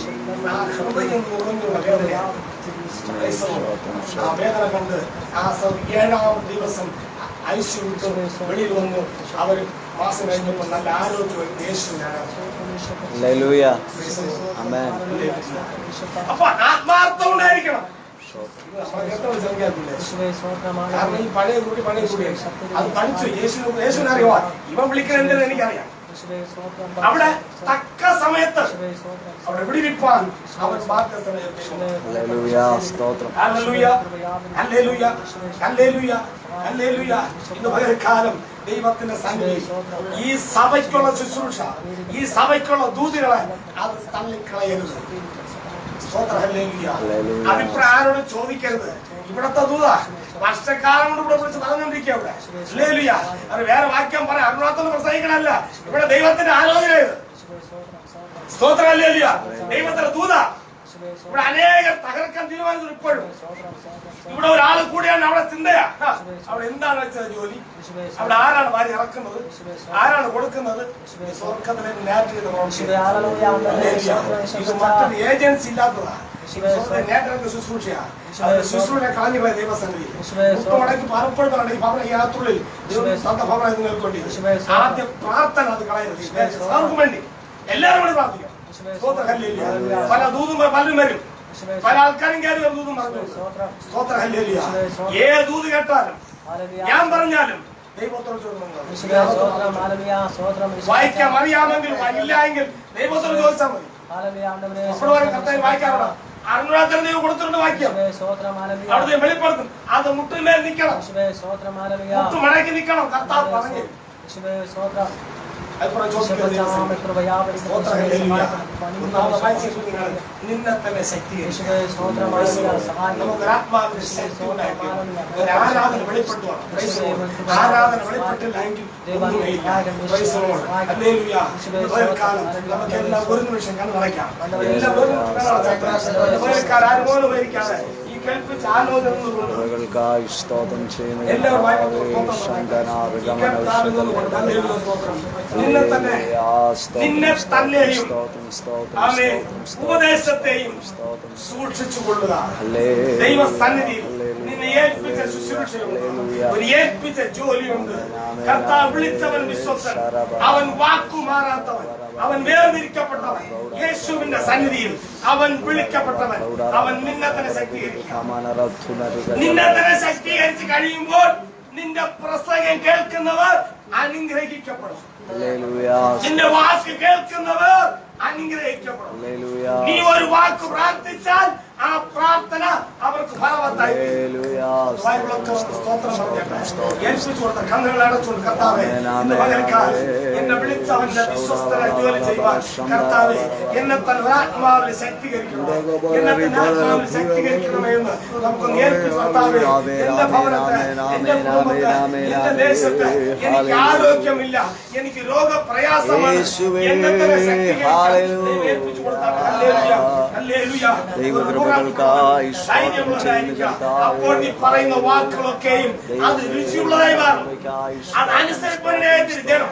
ആ ഹൃദയം നുറഞ്ഞുള്ള വേദനയാണ്. ആ വേദന കൊണ്ട് ആ 7-ാം ദിവസം ഐശ്വര്യ വെളിയിൽ വന്നു. അവർ മാസം കഴിഞ്ഞപ്പോൾ നല്ല ആരോഗ്യം യേശുവിനാണ്. അപ്പൊ ആത്മാർത്ഥം ഉണ്ടായിരിക്കണം. കാരണം ഈ പഴയ കൂടി അത് പഠിച്ചു. യേശുവിനെ അറിയുവാ. ഇവൻ വിളിക്കണെന്ന് എനിക്കറിയാം. അവിടെ തക്ക സമയത്ത് അവിടെ വിടിവിപ്പാൻ അവൻ ഇന്ന് പകൽക്കാലം ദൈവത്തിന്റെ സന്നിധി ഈ സഭയ്ക്കുള്ള ശുശ്രൂഷ, ഈ സഭയ്ക്കുള്ള ദൂതുകളെ അത് തള്ളിക്കളയരുത്. അഭിപ്രായം ആരോട് ചോദിക്കരുത്. ഇവിടത്തെ ദൂത വർഷക്കാലം കൊണ്ട് ഇവിടെ വിളിച്ച് പറഞ്ഞുകൊണ്ടിരിക്കുക. ഇവിടെ ഹല്ലേലൂയ. അത് വേറെ വാക്യം പറയാം. അരുണാത്തൊന്നും പ്രസംഗിക്കണല്ല. ഇവിടെ ദൈവത്തിന്റെ ആലോചന ഇത്. സ്തോത്രം. ഹല്ലേലൂയ. ദൈവത്തിന്റെ ദൂത ഇവിടെ അനേകം തകർക്കാൻ തീരുമാനിച്ചത്. ഇപ്പോഴും ഇവിടെ ഒരാൾ കൂടിയാണ് അവിടെ ചിന്തയാ. അവിടെ എന്താണ് വെച്ചത് ജോലി? അവിടെ ആരാണ് വാരി ഇറക്കുന്നത്? ആരാണ് കൊടുക്കുന്നത്? സ്വർഗത്തിലെ ഇത് മറ്റൊരു ഏജൻസി ഇല്ലാത്തതാണ്. ശുശ്രൂഷ കളഞ്ഞു പോയ ദൈവസന്നിധി മുട്ടമടക്കി പലപ്പോഴും യാത്രയിൽ ഭവനം നിങ്ങൾക്കൊണ്ട് ആദ്യം പ്രാർത്ഥന അത് കളയരുത്. അവർക്ക് വേണ്ടി എല്ലാവരും കൂടി പ്രാർത്ഥിക്കാം. പല ദൂതും പലരും വരും. പല ആൾക്കാരും കയറി ഒരു ദൂതും പറഞ്ഞു. സ്തോത്ര ഹല്ലേലൂയ. ഏത് ദൂത് കേട്ടാലും ഞാൻ പറഞ്ഞാലും ദൈവത്തോട് വായിക്കാം. അറിയാമെങ്കിൽ ഇല്ല എങ്കിൽ ദൈവത്തോട് ചോദിച്ചാൽ മതി. വായിക്കാറുണ്ട്. അരുണാചല ദൈവം കൊടുത്തിട്ടുണ്ട് വാക്യം. അവിടെ വെളിപ്പെടുത്തും. അത് മുട്ടിന്മേൽ നിൽക്കണം. മുട്ട് മടക്കി നിൽക്കണം. കർത്താവ് പറഞ്ഞു. നിന്നെ തന്നെ ശക്തി ആരാധന വെളിപ്പെടുത്തുക. ആരാധന വെളിപ്പെട്ടില്ലെങ്കിൽ നമുക്കെല്ലാം ഒരു നിമിഷം കണ്ണു നടക്കാം. എല്ലാം ഒരു നിമിഷം ആരും പോലും മരിക്കാതെ ഈ കേൾപ്പിച്ച ആലോചന നിന്നെ തന്നെയും ഉപദേശത്തെയും സൂക്ഷിച്ചു കൊള്ളുക. ദൈവസന്നിധിയിൽ നിന്നെ ഏൽപ്പിച്ച ശുശ്രൂഷയുണ്ട്. ഒരു ഏൽപ്പിച്ച ജോലിയുണ്ട്. കർത്താവ് വിളിച്ചവൻ വിശ്വസൻ. അവൻ വാക്കുമാറാത്തവൻ. അവൻ വേർതിരിക്കപ്പെട്ടവൻ. യേശുവിന്റെ സന്നിധിയിൽ അവൻ വിളിക്കപ്പെട്ടവൻ. അവൻ നിന്നെ തന്നെ ശക്തീകരിക്കും. നിന്നെ തന്നെ ശക്തീകരിച്ച് കഴിയുമ്പോൾ നിന്റെ പ്രസംഗം കേൾക്കുന്നവർ അനുഗ്രഹിക്കപ്പെടും. നിന്റെ വാക്ക് കേൾക്കുന്നവർ അനുഗ്രഹിക്കപ്പെടും. നീ ഒരു വാക്ക് പ്രാർത്ഥിച്ചാൽ ആ പ്രാർത്ഥന അവർക്ക് ഫലവത്തായി. കണ്ണുകൾ അടച്ചുകൊണ്ട് കർത്താവേ ഇന്ന് പകൽക്കാലം എന്നെ വിളിച്ചവന്റെ വിശ്വസ്തര ജോലി ചെയ്യുവാൻ കർത്താവേ എന്നെ തന്നെ ആത്മാവിൽ ശക്തീകരിക്കണം. എന്നെ തന്നെ ആത്മാവിൽ ശക്തീകരിക്കണമെന്ന് നമുക്ക് ഏൽപ്പിച്ചു. കർത്താവേ എന്റെ ഭവനത്തെ, എന്റെ കുടുംബത്തെ, എന്റെ ദേശത്തെ എനിക്ക് ആരോഗ്യമില്ല, എനിക്ക് രോഗപ്രയാസമാണ്. എന്നെ തന്നെ ശക്തീകരിക്കണം. ഏൽപ്പിച്ചു കൊടുത്താൽ അപ്പോൾ നീ പറയുന്ന വാക്കുകളൊക്കെയും അത് രുചിയുള്ളതായി മാറും. അത് അനുസരിപ്പതിനായിട്ട് ജനം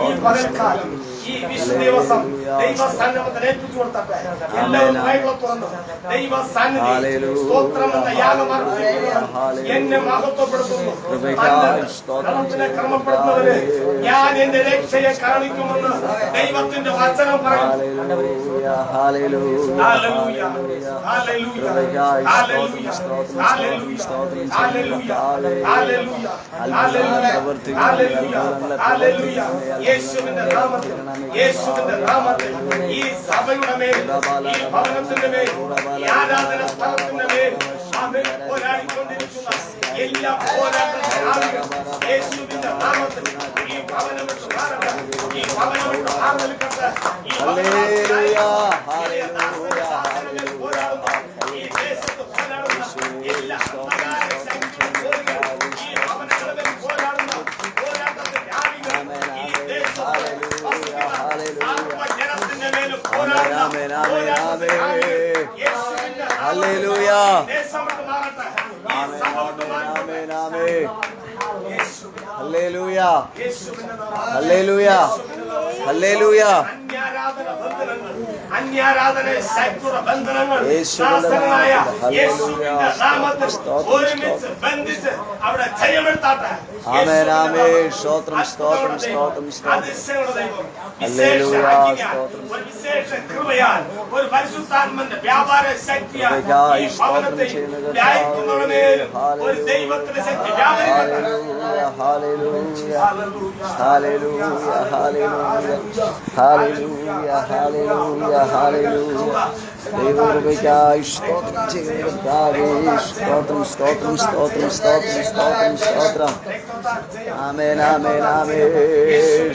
ഈ പകൽക്കാലം ഈ വിശുദ്ധ ദൈവസന്നിധിയിൽ ഏൽപ്പിച്ചു കൊടുത്തട്ടെ. എല്ലാവരും വായ്പ തുറന്നു ദൈവസന്നിധി സ്തോത്രം എന്ന യാഗമർപ്പിക്കുന്നു. എന്നെ മഹത്വപ്പെടുത്തുന്നു. തന്റെ ക്രമപ്പെടുത്തുന്നവരെ ഞാൻ എന്റെ രക്ഷയെ കാണിക്കുമെന്ന് ദൈവത്തിന്റെ വചനം പറയുന്നു. Hallelujah. Hallelujah. Hallelujah. Hallelujah. Hallelujah. സ്തോത്രം സ്തോത്രം സ്തോത്രം ചെയ്യുന്ന കർത്താവേ. Hallelujah. അത്ഭുതങ്ങൾ പ്രവർത്തിക്കണമേ. അത്ഭുതങ്ങളെ പ്രവർത്തിക്കണമേ. യേശുവിന്റെ നാമത്തിൽ യേശുവിന്റെ നാമത്തിൽ ഈ സഭയുടെ മേൽ ഈ ഭവനത്തിന്റെ മേൽ ഈ ആരാധന സ്ഥലത്തിന്റെ മേൽ ആമേൻ പോരാടിക്കൊണ്ടിരിക്കുന്ന എല്ലാ പോരാട്ടത്തിന്റെ ആളുകൾ യേശുവിന്റെ നാമത്തിൽ ഈ ഭവനം വിട്ട് മാറട്ടെ. ഈ ഭവനം വിട്ട് മാറലിക്കട്ടെ. ഈ ഹല്ലേലൂയ. പോരാടുന്ന ഈ ദേശത്ത് പോരാടുന്ന എല്ലാ സ്വകാര്യ ശക്തികളും ഈ ഭവനങ്ങളുടെ മേൽ പോരാടുന്ന പോരാട്ടത്തിന്റെ ആളുകൾ ഈ ദേശത്ത് സർവ്വജനത്തിന്റെ മേലും പോരാടുന്ന ഹല്ലേലൂയ. ദേശം വിട്ട് മാറട്ടെ. ഈ സഭ വിട്ട് മാറട്ടെ. ഹല്ലേലൂയ. യേശുവിന്റെ നാമത്തിൽ ഹല്ലേലൂയ. ഹല്ലേലൂയ. അന്യാരാധന ശക്തിയുടെ ബന്ധനങ്ങൾ യേശുവിന്റെ നാസകനായ നാമത്തിൽ യേശുവിന്റെ നാമത്തിൽ സ്തോത്രം, ഒരുമിച്ച് ബന്ധിച്ച് അവിടെ ജയമെടുത്താട്ടെ. ആമേൻ ആമേൻ. സ്തോത്രം സ്തോത്രം സ്തോത്രം സ്തോത്രം. അതിശയങ്ങളുടെ ദൈവം ഹല്ലേലൂയ. വിശേഷ ആജ്ഞയാൽ, ഒരു വിശേഷ കൃപയാൽ, ഒരു പരിശുദ്ധാത്മന്റെ വ്യാപാര ശക്തിയാൽ ഈ ഭവനത്തെ വ്യാപിക്കുന്നവരുടെ ഒരു ദൈവത്തിന്റെ ശക്തി വ്യാപരിക്കട്ടെ. Hallelujah. Hallelujah. Hallelujah. Hallelujah. Hallelujah. ദൈവകൃപയ്ക്കായി സ്തോത്രം ചെയ്യുന്ന കർത്താവേ. സ്തോത്രം സ്തോത്രം സ്തോത്രം സ്തോത്രം സ്തോത്രം സ്തോത്രം. ആമേൻ ആമേൻ ആമേൻ.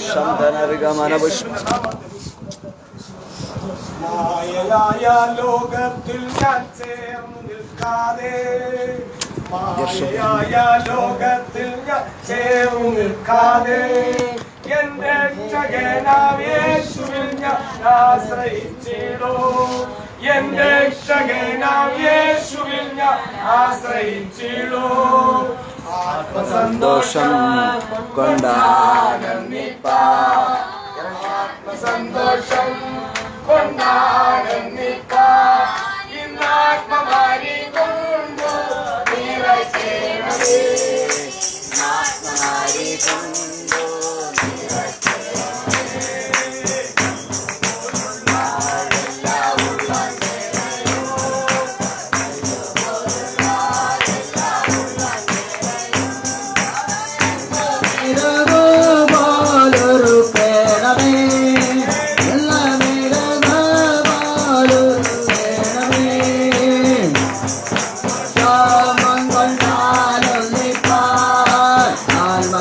ശബ്ദനർഗമനപുഷ്പ മായയായ ലോകത്തിൽ ഞാൻ ചേർന്നു നിൽക്കാതെ, മായയായ ലോകത്തിൽ ഞാൻ ചേർന്നു നിൽക്കാതെ, എന്റെ രക്ഷകനാം യേശുവിൽ ഞാൻ ആശ്രയിച്ചിടൂ. എന്റെ രക്ഷകനാം യേശുവിൽ ഞാൻ ആശ്രയിച്ചിടൂ. സന്തോഷം കൊണ്ടാനന്ദിപ്പാൻ. ആത്മസന്തോഷം കൊണ്ടാനന്ദിപ്പാൻ ഇന്നാത്മമാരി കൊണ്ടു നിറയ്ക്കണമേ. ആത്മമാരി കൊണ്ടു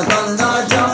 സന്തോഷം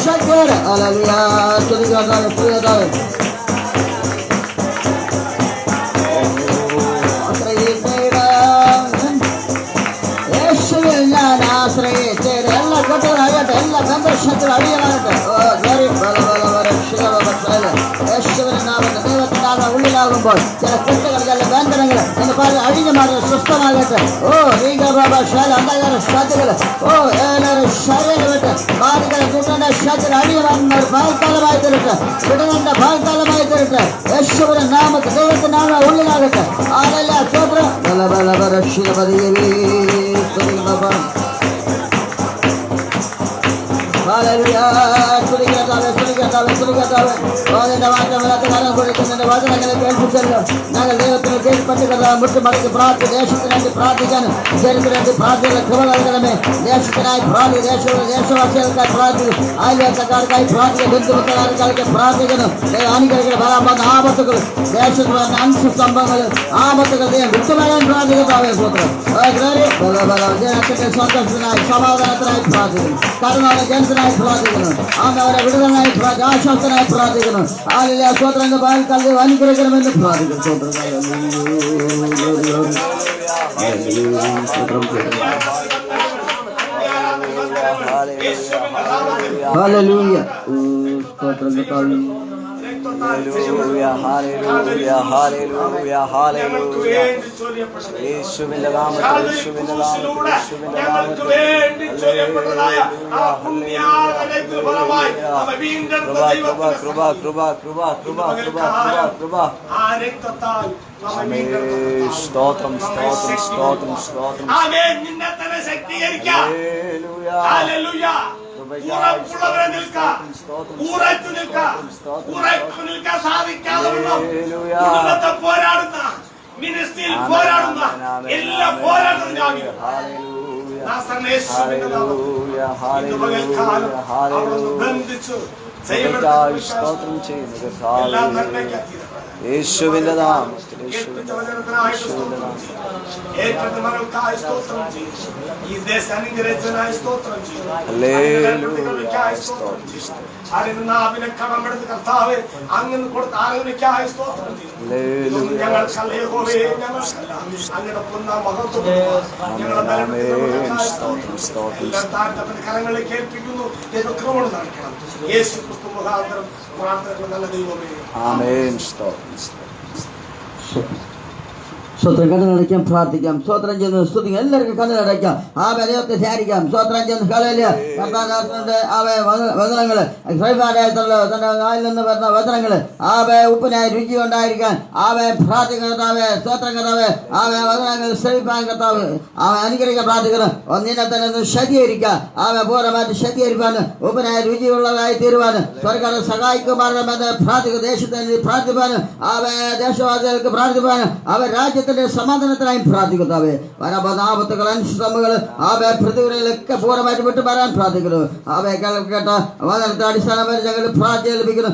ശക്തർ ഹല്ലേലൂയ സ്തുതിക്കട്ടെ സ്തുതിക്കട്ടെ യേശുവിൽ ഞാൻ ആശ്രയിച്ചത് എല്ലാ കെട്ടുകളാകട്ടെ എല്ലാ ബന്ധശക്തികൾ അടിയമാകട്ടെ യേശുവിന്റെ നാമത്തിൽ ദൈവത്തിന്റെ ആത്മ ഉള്ളിലാകുമ്പോൾ ചില കെട്ടുകൾ ചില ബന്ധനങ്ങൾ എന്ന് പറഞ്ഞ് അഴിഞ്ഞു മാറി സ്വസ്ഥമാകട്ടെ. ഓ ശാല അന്ധകാര ശക്തികൾ ഓ എല്ലാവരും ശരീരം വിട്ട് ബാധികളെ കൂട്ടേണ്ട ശക്തികൾ അഴിഞ്ഞു മാറുന്ന ഒരു ഭാഗകാലമായി തരട്ടെ. വിടുന്ന ഭാഗകാലമായി തരട്ടെ. യേശുവിന്റെ നാമത്തിൽ ദൈവത്തിന്റെ ആത്മ ഉള്ളിലാകട്ടെ. ആരല്ല സ്വത്ര വചനങ്ങളെ കേൾപ്പിച്ചല്ലോ. ഞങ്ങൾ ദൈവത്തിന് കീഴ്പ്പെട്ട് മുട്ടുമടക്കി ദേശത്തിനായിട്ട് പ്രാർത്ഥിക്കാനും ജനത്തിനായിട്ട് പ്രാർത്ഥിക്കുന്ന കൃപ നൽകണമേ. ദേശത്തിനായി പ്രാർത്ഥിക്കും, ദേശവാസികൾക്കായി പ്രാർത്ഥിക്കും, അയൽവക്കക്കാർക്കായി പ്രാർത്ഥിക്കും, ബന്ധുമിത്രക്കാർക്കായി പ്രാർത്ഥിക്കുന്നു. അനുഗ്രഹിക്കുന്ന ഫലം ആപത്തുകൾ ദേശത്ത് വന്ന അംശസ്തംഭങ്ങൾ ആപത്തുകൾ വിട്ടുമയാൻ പ്രാർത്ഥിക്കുന്നതാവേ സൂത്രം. ജനത്തിന്റെ സന്തോഷത്തിനായി സമാധാനത്തിനായി പ്രാർത്ഥിക്കുന്നു. കരുണാണ് ജനത്തിനായി പ്രാർത്ഥിക്കുന്നു. അവരെ വിടുതലിനായി ആശ്വാസത്തിനായി പ്രാർത്ഥിക്കുന്നു. ആലിലെ സ്വതന്ത്ര പാൽക്കാലത്ത് അനുഗ്രഹിക്കണമെന്ന് പ്രാർത്ഥിക്കുന്നു. ഹല്ലേലൂയ സ്തോത്രം കർത്താവേ. Hallelujah, hallelujah, hallelujah, hallelujah. യേശുവിന്റെ നാമത്തിൽ യേശുവിന്റെ നാമത്തിൽ യേശുവിന്റെ നാമത്തിൽ കൃപ കൃപ കൃപ കൃപ കൃപ കൃപ കൃപ കൃപ. സ്തോത്രം സ്തോത്രം സ്തോത്രം സ്തോത്രം. ഹല്ലേലൂയ. ഉറപ്പുള്ളവരെ നിൽക്കാം, ഉറച്ചു നിൽക്കാം, ഉറച്ചു നിൽക്കാൻ സാധിക്കാതെ പോരാടുന്ന മിനിസ്ട്രിയിൽ പോരാടുന്ന എല്ലാ പോരാടുന്ന ബന്ധിച്ചു സ്തോത്രം ചെയ്യുന്നത് യേശുവിന്റെ നാമത്തിൽ യേശുവിന്റെ നാമത്തിൽ ഈ ദേശം അനുഗ്രഹിച്ചതിനായി സ്തോത്രം ചെയ്യുന്നു. കടമെടുത്ത് കർത്താവ് അങ്ങനെ കൊടുത്ത ആലോചനയ്ക്കായി സ്തോത്രം ചെയ്യുന്നു. ഞങ്ങൾക്കല്ലേ അങ്ങനെ പൊന്ന മഹത്വം കരങ്ങളെ കേൾപ്പിക്കുന്നു. ക്രമണം നടക്കണം. യേശു ക്രിസ്തു മുഖാന്തരം പ്രാർത്ഥന നല്ല ദൈവമേ. ആമേൻ. സ്വത്രം കണ്ണടയ്ക്കാം, പ്രാർത്ഥിക്കാം. സ്വത്രം ചെന്ന് സ്തുതിക്കാം. എല്ലാവർക്കും കണ്ണടയ്ക്കാം. ആ ദൈവത്തെ ധ്യാനിക്കാം. സ്വത്രം ചെന്ന് കളയില് കർത്താവിന്റെ വചനങ്ങള് തന്റെ വായിൽ നിന്ന് വരുന്ന വചനങ്ങള് ഉപ്പിനായി രുചി ഉണ്ടായിരിക്കാൻ പ്രാർത്ഥിക്കുന്ന സ്വത്രം കർത്താവ് വചനങ്ങൾ ശ്രമിപ്പാൻ കർത്താവ് അനുഗ്രഹിക്കാൻ പ്രാർത്ഥിക്കണം. ഒന്നിനെ തന്നെ ശക്തീകരിക്കാൻ പൂർണ്ണമായിട്ട് ശക്തീകരിപ്പാന് ഉപ്പിനായി രുചിയുള്ളതായി തീരുവാന് സർക്കാർ സഹായിക്കുമാറണമെന്ന് പ്രാർത്ഥിക്കും. ദേശത്തിന് പ്രാർത്ഥിപ്പാനും ദേശവാസികൾക്ക് പ്രാർത്ഥിപ്പാനും രാജ്യത്തെ സമാധാനത്തിനായി പ്രാർത്ഥിക്കുന്നവേ വരബാപത്തുകൾ അനുഷ്ഠമുകൾ പ്രതികൂലങ്ങളൊക്കെ പൂർണ്ണമായിട്ട് വിട്ടു വരാൻ പ്രാർത്ഥിക്കുന്നു. കേട്ട വചനത്തെ അടിസ്ഥാനമായി ഞങ്ങൾ പ്രാർത്ഥിക്കുന്നു.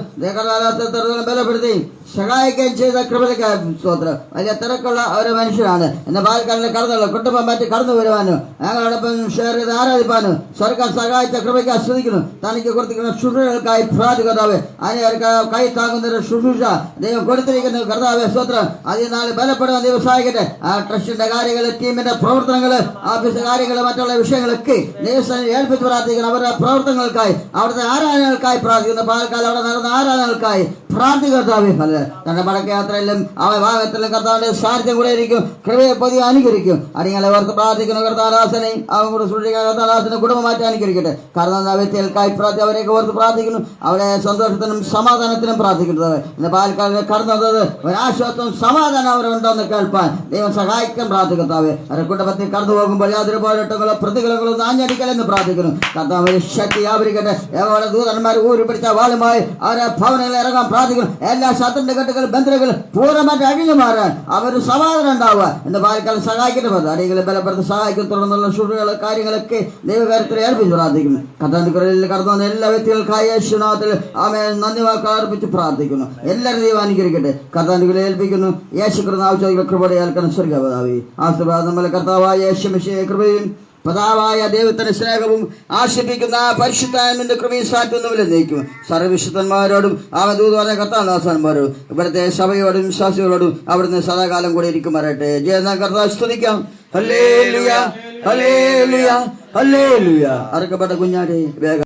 ബലപ്പെടുത്തി സഹായിക്കുകയും ചെയ്ത കൃപയ്ക്കായി സ്തോത്രം. വലിയ തിരക്കുള്ള ഒരു മനുഷ്യനാണ്. എന്റെ പാലക്കാടിലെ കടന്നുള്ള കുടുംബം മാറ്റി കടന്നു വരുവാനും ഞങ്ങളോടൊപ്പം ഷെയർ ചെയ്ത് ആരാധിപ്പാനും സർക്കാർ സഹായിച്ച കൃപയ്ക്ക് ആസ്വദിക്കുന്നു. തനിക്ക് കൊടുത്തിരിക്കുന്ന ശുശ്രൂഷകൾക്കായി പ്രാർത്ഥിക്കുന്നതാവേ അനേർക്ക് കൈ താങ്ങുന്ന ശുശ്രൂഷ ദൈവം കൊടുത്തിരിക്കുന്നു. കർത്താവേ സ്തോത്രം. അതിനാല് ബലപ്പെടുവാൻ ദൈവം സഹായിക്കട്ടെ. ആ ട്രസ്റ്റിന്റെ കാര്യങ്ങള്, ടീമിന്റെ പ്രവർത്തനങ്ങള്, ഓഫീസ് കാര്യങ്ങള്, മറ്റുള്ള വിഷയങ്ങളൊക്കെ ദൈവസ്ഥാനം ഏൽപ്പിച്ച് പ്രാർത്ഥിക്കുന്നു. അവരുടെ പ്രവർത്തനങ്ങൾക്കായി അവിടുത്തെ ആരാധനകൾക്കായി പ്രാർത്ഥിക്കുന്നു. പാലക്കാട് അവിടെ നടന്ന ആരാധനകൾക്കായി പ്രാർത്ഥികർത്താവേ തന്റെ മടക്കയാത്രയിലും ഭാഗത്തിലും കർത്താവിന്റെ സാന്നിധ്യം കൂടെ ഇരിക്കും. കൃപയെ പതിയെ അനുകരിക്കും. അടിങ്ങളെ ഓർത്ത് പ്രാർത്ഥിക്കുന്നു. കർത്താദാസനെയും അവൻ കൂടെ സൂക്ഷിക്കാൻ കർത്താദാസനെ കുടുംബമാറ്റി അനുകരിക്കട്ടെ. കാരണം ആ വ്യക്തികൾക്കായി അവരെയൊക്കെ ഓർത്ത് പ്രാർത്ഥിക്കുന്നു. അവിടെ സന്തോഷത്തിനും സമാധാനത്തിനും പ്രാർത്ഥിക്കുന്നത്. ഇന്ന് പാലക്കാട് കടന്നത് ഒരാശ്വാസവും സമാധാനം അവരുണ്ടോന്ന് കേൾപ്പാൻ ദൈവം സഹായിക്കാൻ പ്രാർത്ഥിക്കത്താവേ. അവരുടെ കുടുംബത്തിൽ കടന്നു പോകുമ്പോൾ യാതൊരു പോരാട്ടങ്ങളോ പ്രതികളോ ആഞ്ഞടിക്കലെന്ന് പ്രാർത്ഥിക്കുന്നു. കർത്താവ് ശക്തി ആവരിക്കട്ടെ. എവിടെ ദൂതന്മാർ ഊരി പിടിച്ച വാളുമായി അവരെ ഭവനങ്ങളിൽ ഇറങ്ങാൻ പ്രാർത്ഥിക്കുന്നു. എല്ലാ ശത്രുന്റെ കെട്ടുകൾ ബന്ധുക്കൾ പൂർണ്ണമായിട്ട് അഴിഞ്ഞു മാറാൻ അവര് സമാധാനം ഉണ്ടാവുക എന്ന് പാലക്കാട് സഹായിക്കട്ടെ. അടികളെ ബലപ്പെടുത്തി സഹായിക്കും. തുടർന്നുള്ള ശുശ്രൂഷകൾ കാര്യങ്ങളൊക്കെ ദൈവകാര്യത്തിൽ ഏൽപ്പിച്ച് പ്രാർത്ഥിക്കുന്നു. കർത്താവിൽ കടന്നു വന്ന എല്ലാ വ്യക്തികൾക്കായി യേശുനാമത്തിൽ ആമേൻ നന്ദി വാക്കുകൾ അർപ്പിച്ച് പ്രാർത്ഥിക്കുന്നു. എല്ലാവരും ദൈവം അനുഗ്രഹിക്കട്ടെ. കർത്താവിനെ ഏൽപ്പിക്കുന്നു. യേശു കൃപ ആവശ്യമുള്ള കൃപയുടെ ഏൽക്കണം. സ്വർഗ്ഗപിതാവേ ആശീർവാദം നമ്മളെ കർത്താവായ യേശു മിശിഹായുടെ കൃപയും പിതാവായ ദൈവത്തിന്റെ സ്നേഹവും ആശിപ്പിക്കുന്ന പരിശുദ്ധാത്മാവിന്റെ കൃപയും സാറ്റുന്നവരെ നയിക്കും. സർവവിശുദ്ധന്മാരോടും അവധൂതമായ കർത്താദാസന്മാരോടും ഇവിടുത്തെ സഭയോടും വിശ്വാസികളോടും അവിടുന്ന് സദാകാലം കൂടെ ഇരിക്കുമാറട്ടെ. ജയ കർത്താവ് സ്തുതിക്കാം. Hallelujah, hallelujah, hallelujah. അറുക്കപ്പെട്ട കുഞ്ഞാടെ വേഗം